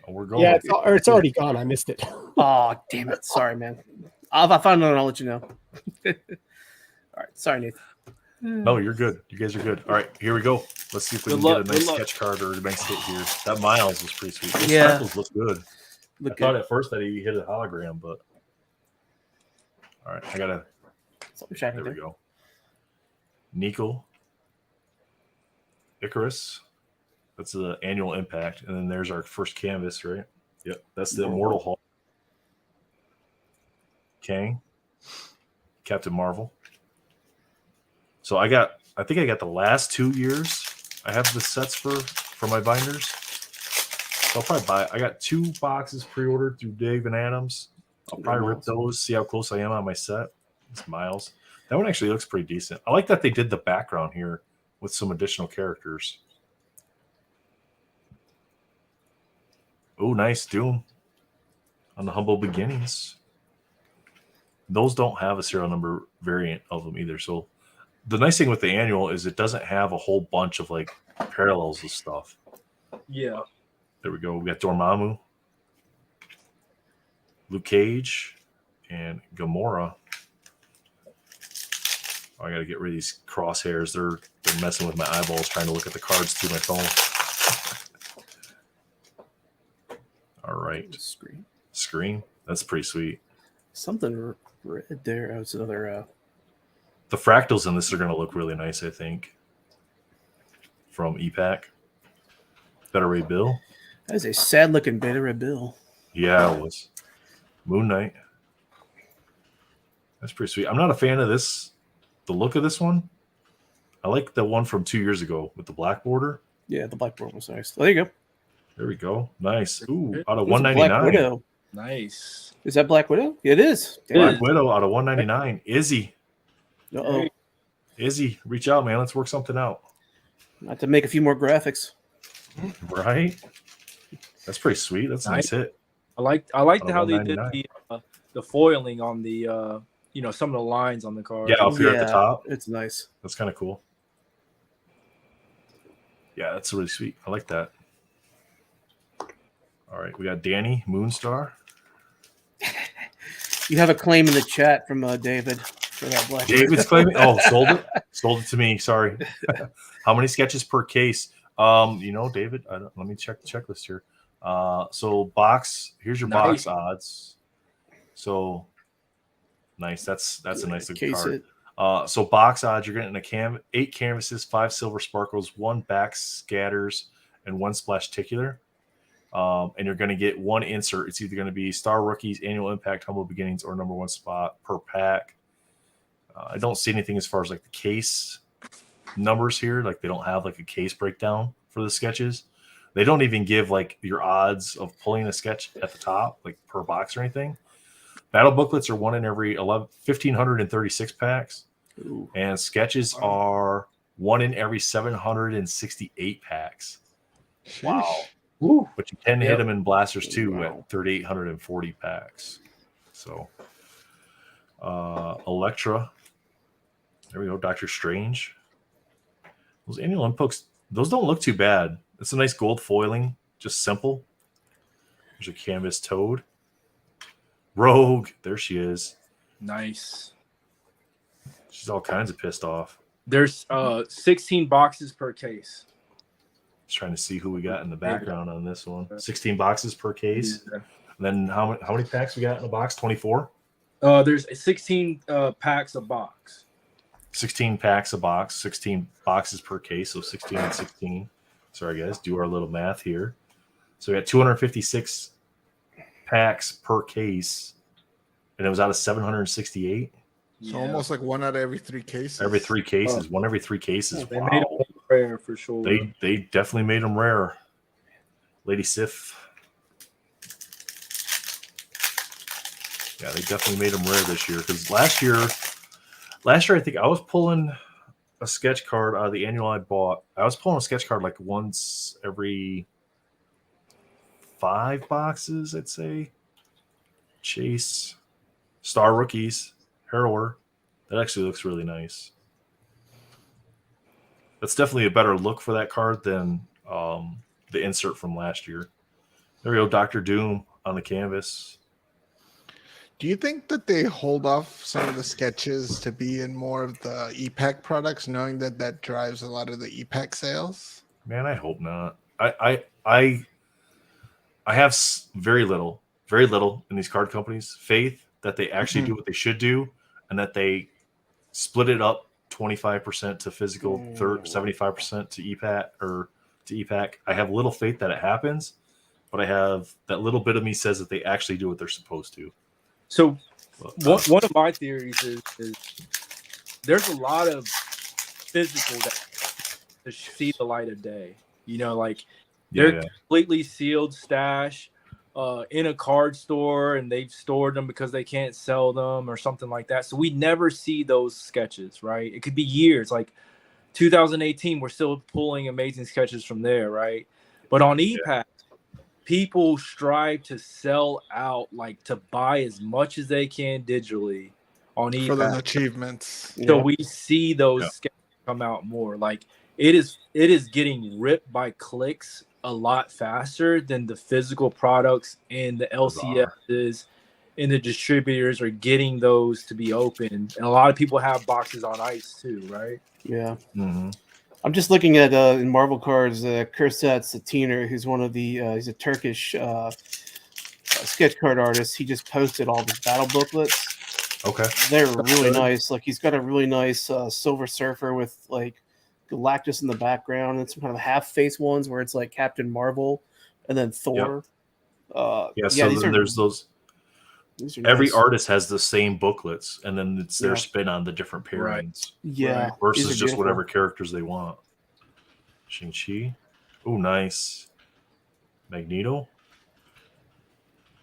Oh, we're going. Yeah, it's already gone. I missed it. Oh, damn it. Sorry, man. If I find out, I'll let you know. All right. Sorry, Nathan. No, you're good. You guys are good. All right, here we go. Let's see if we Good can luck, get a nice good luck. sketch card or a nice hit here. That Miles was pretty sweet. Those Yeah. freckles look good. Look I thought good. at first that he hit a hologram, but all right, there we go. Nico, Icarus. That's the annual impact, and then there's our first canvas, right? Yep, that's the Immortal Hulk. Kang, Captain Marvel. So I think I got the last 2 years. I have the sets for my binders. So I'll probably I got 2 boxes pre-ordered through Dave and Adams. I'll probably rip those, see how close I am on my set. It's Miles. That one actually looks pretty decent. I like that they did the background here with some additional characters. Oh, nice. Doom on the Humble Beginnings. Those don't have a serial number variant of them either. So the nice thing with the annual is it doesn't have a whole bunch of parallels of stuff. Yeah. There we go. We got Dormammu, Luke Cage, and Gamora. Oh, I got to get rid of these crosshairs. They're messing with my eyeballs trying to look at the cards through my phone. All right. Screen. That's pretty sweet. Something red there. Oh, it's another. The fractals in this are going to look really nice, I think. From EPAC. Better Ray Bill. That is a sad looking Beta Red Bill. Yeah, it was. Moon Knight. That's pretty sweet. I'm not a fan of this. The look of this one. I like the one from 2 years ago with the black border. Yeah, the black border was nice. There you go. There we go. Nice. Ooh, out of It's a Black 199. Widow. Nice. Is that Black Widow? It is. Black Widow out of 199. Izzy. Uh-oh. Izzy, reach out, man. Let's work something out. I have to make a few more graphics. Right? That's pretty sweet. That's a nice hit. I like Out of how they did 199. the foiling on the some of the lines on the card. Yeah, up here at the top. It's nice. That's kind of cool. Yeah, that's really sweet. I like that. All right, we got Danny Moonstar. You have a claim in the chat from David for that Black David's Widow. claiming. Oh, sold it. Sold it to me. Sorry. How many sketches per case? David. Let me check the checklist here. So box. Here's your box odds. So nice. That's a nice looking Case card. it. So box odds, you're getting 8 canvases, 5 silver sparkles, 1 back scatters, and 1 splash ticular. And you're going to get 1 insert. It's either going to be Star Rookies, Annual Impact, Humble Beginnings, or number 1 spot per pack. I don't see anything as far as like the case numbers here. Like they don't have like a case breakdown for the sketches. They don't even give like your odds of pulling a sketch at the top, like per box or anything. Battle booklets are 1 in every 1,536 packs. Ooh. And sketches are 1 in every 768 packs. Wow. Woo. But you can hit them in blasters too Wow. at 3,840 packs. So Electra. There we go. Doctor Strange. Those annual impacts, those don't look too bad. It's a nice gold foiling, just simple. There's your canvas Toad. Rogue, there she is. Nice. She's all kinds of pissed off. There's 16 boxes per case. Just trying to see who we got in the background on this one. 16 boxes per case. Yeah. And then how many packs we got in the box? 24? There's 16 packs a box. 16 packs a box, 16 boxes per case, so 16 and 16. Sorry, guys, do our little math here. So we got 256 packs per case, and it was out of 768. So almost like 1 out of every 3 cases. Every 3 cases, 1 every 3 cases. They Wow. made them rare for sure. They definitely made them rare. Lady Sif. Yeah, they definitely made them rare this year because last year I think I was pulling a sketch card out of the annual I bought. I was pulling a sketch card like once every 5 boxes, I'd say. Chase, Star Rookies, Harrower. That actually looks really nice. That's definitely a better look for that card than the insert from last year. There we go, Dr. Doom on the canvas. Do you think that they hold off some of the sketches to be in more of the EPAC products, knowing that that drives a lot of the EPAC sales? Man, I hope not. I have very little in these card companies faith that they actually do what they should do, and that they split it up 25% to physical, 75% to EPAC or to EPAC. I have little faith that it happens, but I have that little bit of me says that they actually do what they're supposed to. So one of my theories is there's a lot of physical that to see the light of day. You know, like they're completely sealed stash in a card store, and they've stored them because they can't sell them or something like that. So we never see those sketches, right? It could be years, like 2018, we're still pulling amazing sketches from there, right? But on EPAC, people strive to sell out, like to buy as much as they can digitally on EPAC. For the achievements. So we see those sketches come out more. Like it is getting ripped by clicks a lot faster than the physical products, and the LCSs and the distributors are getting those to be open. And a lot of people have boxes on ice too, right? Yeah. Mm-hmm. I'm just looking at in Marvel cards, Curate The T, who's one of the he's a Turkish sketch card artist. He just posted all these battle booklets. Okay. They're really nice. Like he's got a really nice Silver Surfer with like Galactus in the background, and some kind of half face ones where it's like Captain Marvel and then Thor. So then there's those. Every nice. artist has the same booklets, and then it's their spin on the different pairings. Yeah. Versus These are just beautiful. whatever characters they want. Shang-Chi. Oh, nice. Magneto.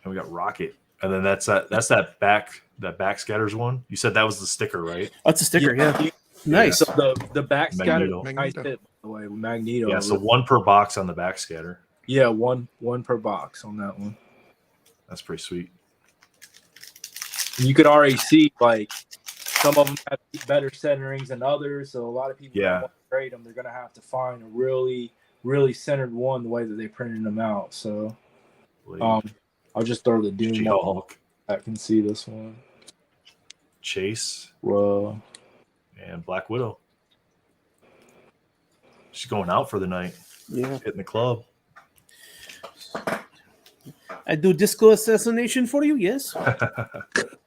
And we got Rocket. And then that's that back scatters one. You said that was the sticker, right? That's a sticker, yeah. Nice. So the back scatter, Magneto. nice hit, by the way, with Magneto. Yeah, so 1 per box on the back scatter. Yeah, one per box on that one. That's pretty sweet. And you could already see like some of them have better centerings than others. So a lot of people that want to grade them, they're gonna have to find a really, really centered one the way that they printed them out. So I'll just throw the Doom Hulk. I can see this one. Chase. Whoa. And Black Widow. She's going out for the night. Yeah. Hitting the club. I do disco assassination for you, yes.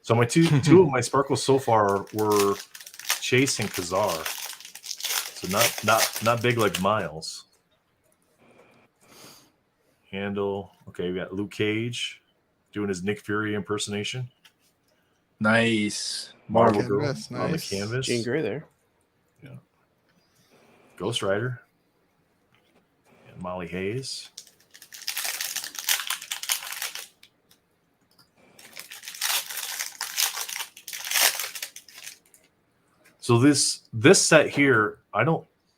So my two of my sparkles so far were Chase and Kazar. So not big like Miles. Handle. Okay, we got Luke Cage doing his Nick Fury impersonation. Nice. Marvel Canvas, Girl on the nice. canvas. Jean Grey there. Ghost Rider. And Molly Hayes. So this set here,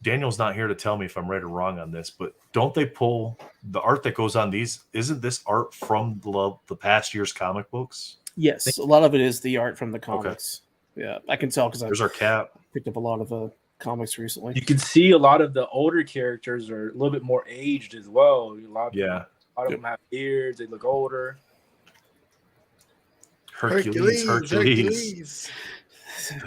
Daniel's not here to tell me if I'm right or wrong on this, but don't they pull the art that goes on these? Isn't this art from the past year's comic books? Yes, a lot of it is the art from the comics. Yeah, I can tell because There's I've our cap. picked up a lot of comics recently. You can see a lot of the older characters are a little bit more aged as well. A lot of them have beards. They look older. Hercules. Look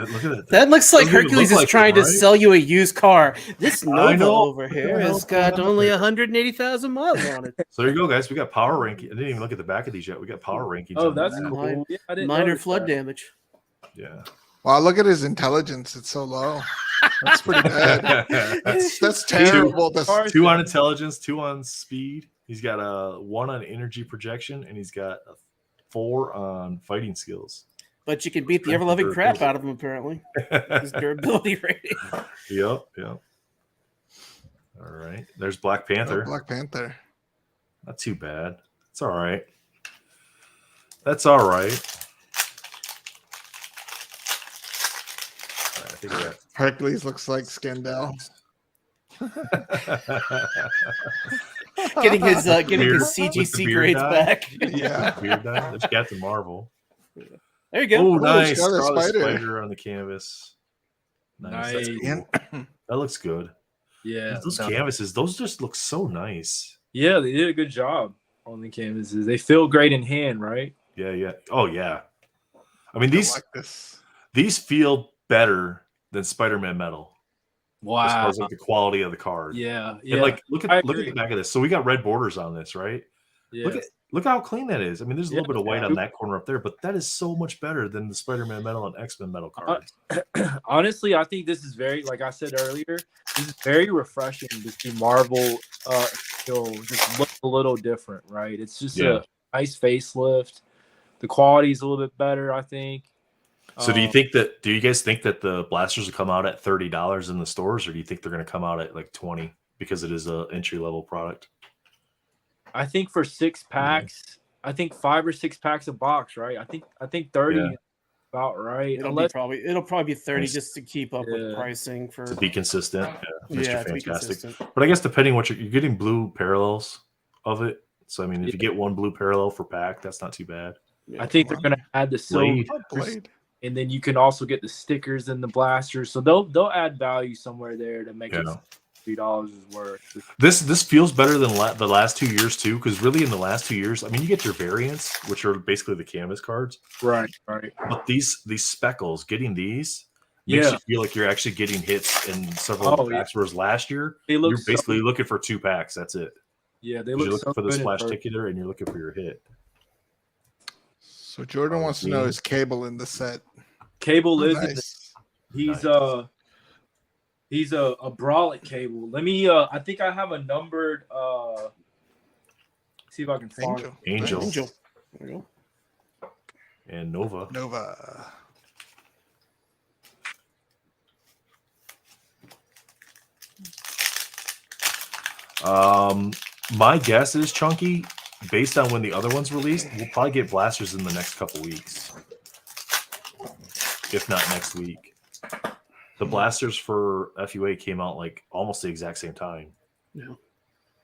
at that. That looks like Doesn't even Hercules look is like trying him, to right? sell you a used car. This I Nova know. over here has got only 180,000 miles on it. So there you go, guys. We got power ranking. I didn't even look at the back of these yet. We got power rankings. Oh, on that's that. cool. Yeah, I didn't Minor notice flood that. damage. Yeah. Wow, look at his intelligence. It's so low. That's pretty bad. That's terrible. That's 2 on intelligence, 2 on speed. He's got a 1 on energy projection, and he's got a 4 on fighting skills. But you can beat the ever-loving crap out of him, apparently. His durability rating. Yep. All right. There's Black Panther. Black Panther. Not too bad. It's all right. That's all right. I think I got Hercules looks like Scandal. Getting his Beard- CGC with the beard grades dye. back. Yeah. Weird dye. There's Captain Marvel. There you go. Oh, nice. Scarlet Scarlet Spider. Spider on the canvas. Nice. That's Nice. cool. That looks good. Yeah. Those canvases, those just look so nice. Yeah, they did a good job on the canvases. They feel great in hand, right? Yeah. Oh, yeah. I mean, I like this. these feel better than Spider-Man Metal. As far Wow. as like the quality of the card. Yeah. And like look I at agree. the back of this. So we got red borders on this, right? Yeah. Look how clean that is. I mean, there's a little bit of white Yeah. on that corner up there, but that is so much better than the Spider-Man Metal and X-Men Metal cards. Honestly, I think this is very, like I said earlier, this is very refreshing to see Marvel just look a little different, right? It's just Yeah. a nice facelift. The quality is a little bit better, I think. So do you guys think that the blasters will come out at $30 in the stores, or do you think they're going to come out at like 20 because it is a entry-level product? I think for 6 packs, I think 5 or 6 packs a box, right? I think 30 is about right. It'll probably be 30 Nice. just to keep up with pricing for To be consistent. Yeah, Mr. to be Fantastic. consistent. But I guess depending what you're getting blue parallels of it. So I mean, if you get 1 blue parallel for pack, that's not too bad. I think they're gonna add the silver, Blade. and then you can also get the stickers and the blasters. So they'll add value somewhere there to make it $3 is worth. This feels better than the last 2 years too, because really in the last 2 years, I mean, you get your variants, which are basically the canvas cards, Right. but these speckles, getting these makes you feel like you're actually getting hits in several of the packs. Whereas last year, They look you're basically looking for 2 packs. That's it. Yeah, they You're look looking so for the good in splash person. ticketer, and you're looking for your hit. So Jordan wants to know is Cable in the set? Cable is Nice. he's a brolic Cable. Let me I think I have a numbered see if I can find it. Angel. There you go. And Nova. My guess is, Chunky, based on when the other one's released, we'll probably get blasters in the next couple weeks, if not next week. The blasters for FUA came out like almost the exact same time. Yeah.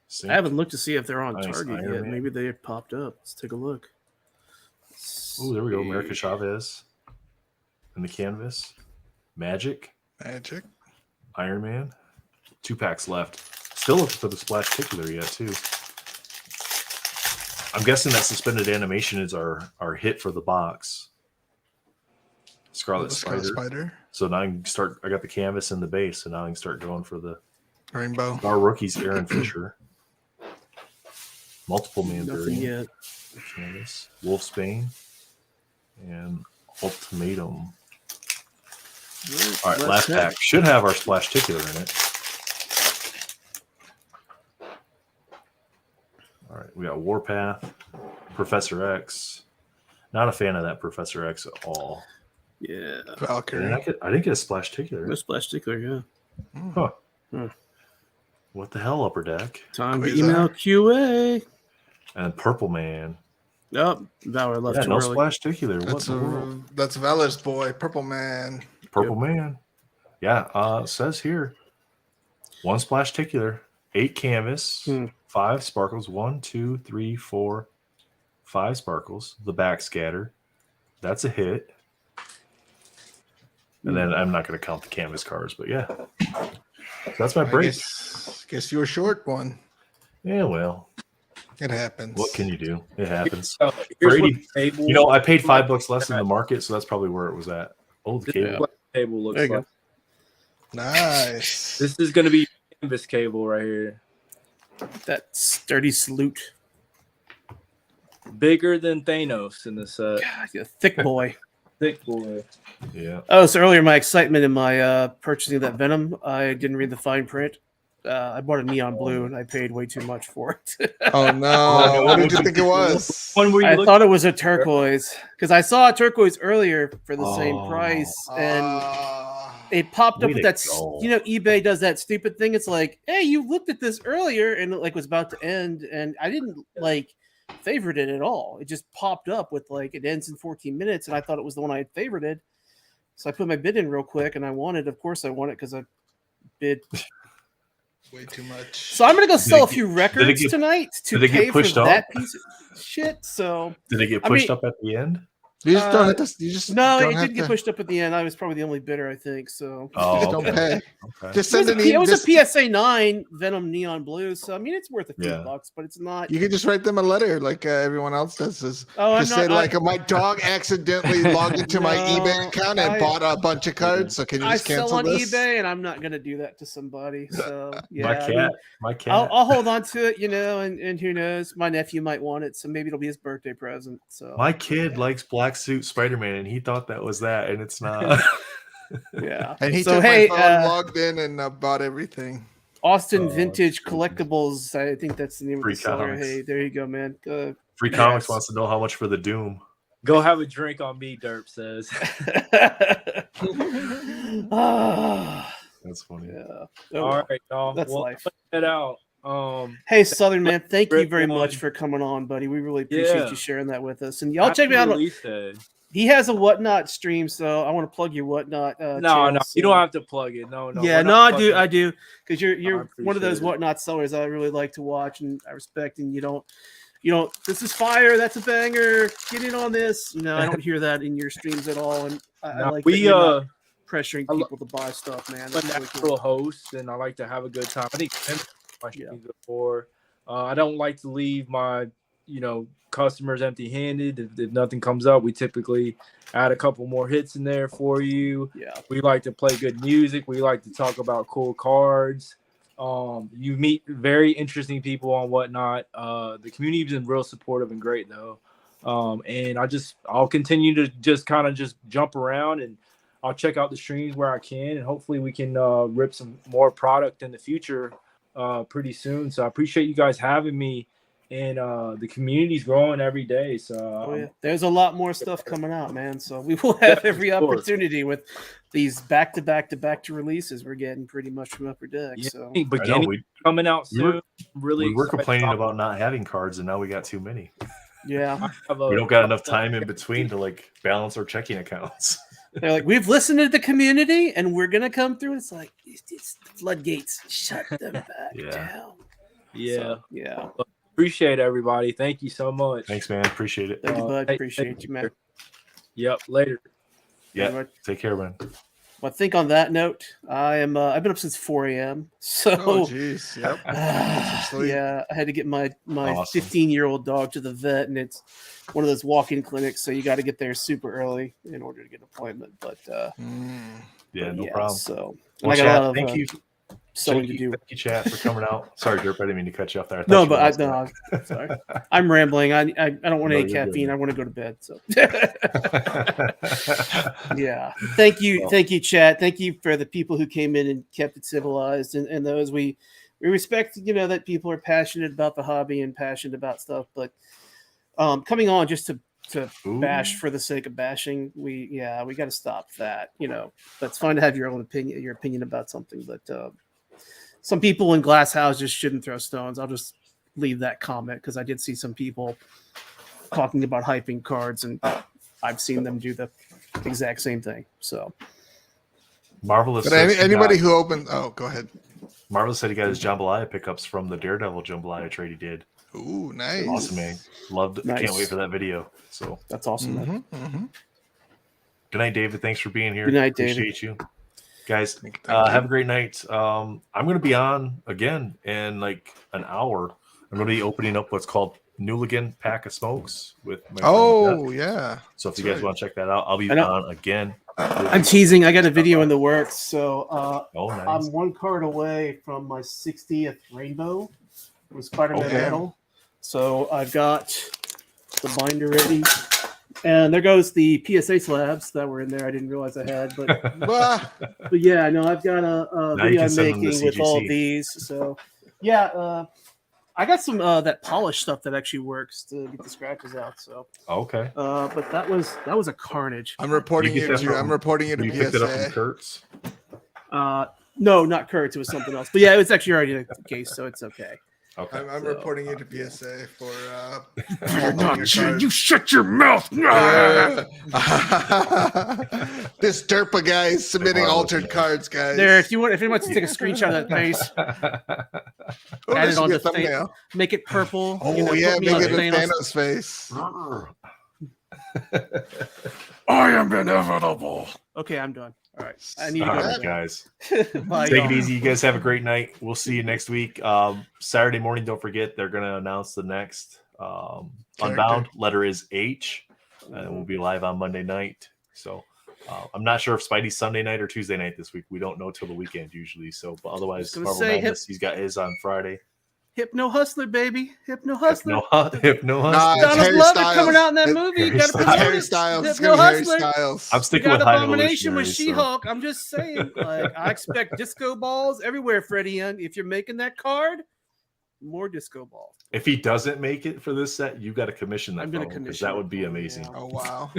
Same. I haven't looked to see if they're on Nice Target Iron yet. Man. Maybe they popped up. Let's take a look. Oh, there we go. America Chavez and the canvas. Magic. Iron Man. 2 packs left. Still looking for the splash tickler yet, too. I'm guessing that suspended animation is our hit for the box. Scarlet Spider. So now I can start. I got the canvas and the base, so now I can start going for the Rainbow. Our rookies, Aaron Fisher. Multiple man Nothing variant. yet. Canvas. Wolfsbane. And Ultimatum. All right, last pack should have our splash tickler in it. All right, we got Warpath, Professor X. Not a fan of that Professor X at all. Yeah. Valkyrie. I didn't get a splash tickler. No splash stickler, yeah. Huh. Huh. What the hell, Upper Deck? Time to Quasar. email QA. And Purple Man. Oh, Valor left Yeah, too no early. splash tickler. What in the world? That's Valor's boy, Purple Man. Purple Man. Yeah, says here. 1 splash tickler, 8 canvas, 5 sparkles. 1, 2, 3, 4, 5 sparkles. The back scatter. That's a hit. And then I'm not going to count the canvas cards, but yeah. So that's my break. Guess you were short one. Yeah, well, It happens. what can you do? It happens. Here's Brady, what the table, you know, I paid $5 less in the market, so that's probably where it was at. Oh, the this is cable. what the table looks There you like. Nice. This is going to be canvas cable right here. That sturdy salute. Bigger than Thanos in the set. God, you thick boy. Thick boy. Yeah. Oh, so earlier my excitement in my purchasing that Venom, I didn't read the fine print. I bought a neon blue and I paid way too much for it. Oh no! What did you think it was? One where you I look thought it was a turquoise because I saw a turquoise earlier for the same price, and it popped up Way with to that. go. You know, eBay does that stupid thing. It's like, hey, you looked at this earlier, and it like was about to end, and I didn't like favorite it at all. It just popped up with like it ends in 14 minutes, and I thought it was the one I had favorited. So I put my bid in real quick, and I won it. Of course, I won it because I bid. Way too much. So I'm gonna go sell a it few get- records get- tonight to did it pay get for pushed up? that piece of shit. So Did it get I pushed mean- up at the end? You just don't have to. You just no, don't it have did get to- pushed up at the end. I was probably the only bidder, I think. So Oh, Just don't okay. pay. Okay. Just it was, send an it was just- a PSA 9 Venom Neon Blue. So I mean, it's worth a few Yeah. bucks, but it's not. You can just write them a letter like everyone else does. Just Oh, I'm say not- like my dog accidentally logged into my No, eBay account and I- bought a bunch of cards. So can you I just sell cancel on this? eBay, and I'm not gonna do that to somebody. So yeah, my I cat. mean, My cat. I'll hold on to it, you know, and who knows, my nephew might want it, so maybe it'll be his birthday present. So My kid likes black suit Spider-Man, and he thought that was that, and it's not. yeah. And he so took hey, my phone, logged in, and bought everything. Austin Oh, Vintage that's Collectibles. I think that's the name Free of the seller. comics. Hey, there you go, man. Free Comics Yes. wants to know how much for the Doom. Go have a drink on me, Derp says. Ah, That's funny. yeah. Oh, All well. right, y'all. That's Well, life. let's head out. Hey, Southern man, thank you Great very one. much for coming on, buddy. We really appreciate Yeah. you sharing that with us. And y'all check me out. Happy release day. He has a Whatnot stream, so I want to plug your Whatnot. No, channel, you so- don't have to plug it. No. Yeah, we're no, not I plugging do, because you're I one of those appreciate it. Whatnot sellers I really like to watch and I respect. And you don't. This is fire. That's a banger. Get in on this. You know, I don't hear that in your streams at all, and I No, like that we you're not pressuring I lo- people to buy stuff, man. I'm a That's really natural cool. host, and I like to have a good time. I think Tim my Yeah. streams before. I don't like to leave my customers empty-handed. If nothing comes up, we typically add a couple more hits in there for you. Yeah, We like to play good music. We like to talk about cool cards. You meet very interesting people on Whatnot. The community's been real supportive and great though. And I'll continue to just jump around, and I'll check out the streams where I can, and hopefully we can rip some more product in the future pretty soon. So I appreciate you guys having me, and the community's growing every day. So oh, yeah. There's a lot more stuff coming out, man. So we will have every of course. opportunity with these back-to-back releases we're getting pretty much from Upper Deck. Yeah, So I know, beginning we coming out we were- soon. Really, we were excited complaining about about not having cards, and now we got too many. yeah, I have We a- don't got enough time in between to like balance our checking accounts. they're like, we've listened to the community, and we're gonna come through. It's like it's the floodgates. Shut them back Yeah. down. Yeah, So, yeah. appreciate everybody. Thank you so much. Thanks, man. Appreciate it. Thank you, bud. Hey, Appreciate thank you, man. Yep. Later. Yeah. Anyway, Take care, man. well, I think on that note, I've been up since 4 a.m. So Oh, jeez. Yep. sleep. yeah, I had to get my Awesome. 15-year-old dog to the vet, and it's one of those walk-in clinics, so you got to get there super early in order to get an appointment. But Mm. Yeah, but no yeah, problem. So Well, I got Chad, a lot of, thank you. sewing to do. Thank you, chat, for coming out. Sorry, Derp, I didn't mean to cut you off there. I thought No, you but were I'm sorry. I'm rambling. I don't want No, any you're caffeine. good. I want to go to bed. So good. yeah. Thank you. Well. Thank you, chat. Thank you for the people who came in and kept it civilized, and those we respect, that people are passionate about the hobby and passionate about stuff, but coming on just to bash for the sake of bashing, we got to stop that. That's fine to have your opinion about something, but some people in glass houses shouldn't throw stones. I'll just leave that comment because I did see some people talking about hyping cards, and I've seen them do the exact same thing. So Marvelous. But anybody who opened, go ahead. Marvelous said he got his jambalaya pickups from the Daredevil jambalaya trade he did. Ooh, nice. Awesome, man. Loved it. Nice. Can't wait for that video. So that's awesome. Man. Good night, David. Thanks for being here. Good night, Appreciate David. you. Guys, Thank you. have a great night. I'm going to be on again in like an hour. I'm going to be opening up what's called Newligan Pack of Smokes with my friend Beth. Yeah. So if you guys want to check that out, I'll be I know. on again. I'm teasing. I got a video in the works, so Nice. I'm one card away from my 60th rainbow with Spider-Man metal. So I've got the binder ready, and there goes the PSA slabs that were in there. I didn't realize I had, but but yeah, no, I've got a Now you video can I'm send them to making with all CGC. these. So yeah, I got some that polish stuff that actually works to get the scratches out. So Okay. but that was a carnage. I'm reporting you to You picked it up from PSA. Kurt's? No, not Kurtz. It was something else. But yeah, it was actually already the case, so it's okay. Okay. I'm reporting you to PSA for You shut your mouth. This Derpa guy is submitting altered cards, guys. There, if anyone wants to take a screenshot of that face, Oh, add this it on should be a the thing, thumbnail. make it purple. Oh put yeah, me make on it a Thanos. Thanos face. I am inevitable. Okay, I'm done. All right, I need to All go. right, guys. Bye, Take y'all. it easy. You guys have a great night. We'll see you next week. Saturday morning, don't forget, they're going to announce the next Unbound. Letter is H. And we'll be live on Monday night. So I'm not sure if Spidey's Sunday night or Tuesday night this week. We don't know till the weekend usually. So, but otherwise, gonna Marvel say Madness, he's got his on Friday. Hypno Hustler, baby. Hypno Hustler. Hypno Nah, Hustler. it's Donald Harry Glover Styles. coming out in that movie. You got to promote Harry it. Styles. It's Hypno gonna be Harry Hustler. Styles. I'm We sticking got with High Abomination with Evolutionary, She-Hulk. I'm just saying, I expect disco balls everywhere, Freddie Young. If you're making that card, more disco balls. If he doesn't make it for this set, you got to commission that. I'm gonna because commission that it would be for him, amazing. yeah. Oh wow.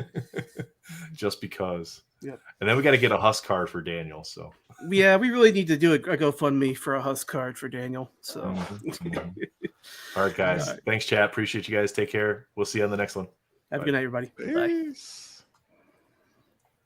Just because. Yep. And then we got to get a Husk card for Daniel. So Yeah, we really need to do a GoFundMe for a Husk card for Daniel. So, all right, guys. All right. Thanks, chat. Appreciate you guys. Take care. We'll see you on the next one. have Bye. a good night, everybody. Bye. Peace.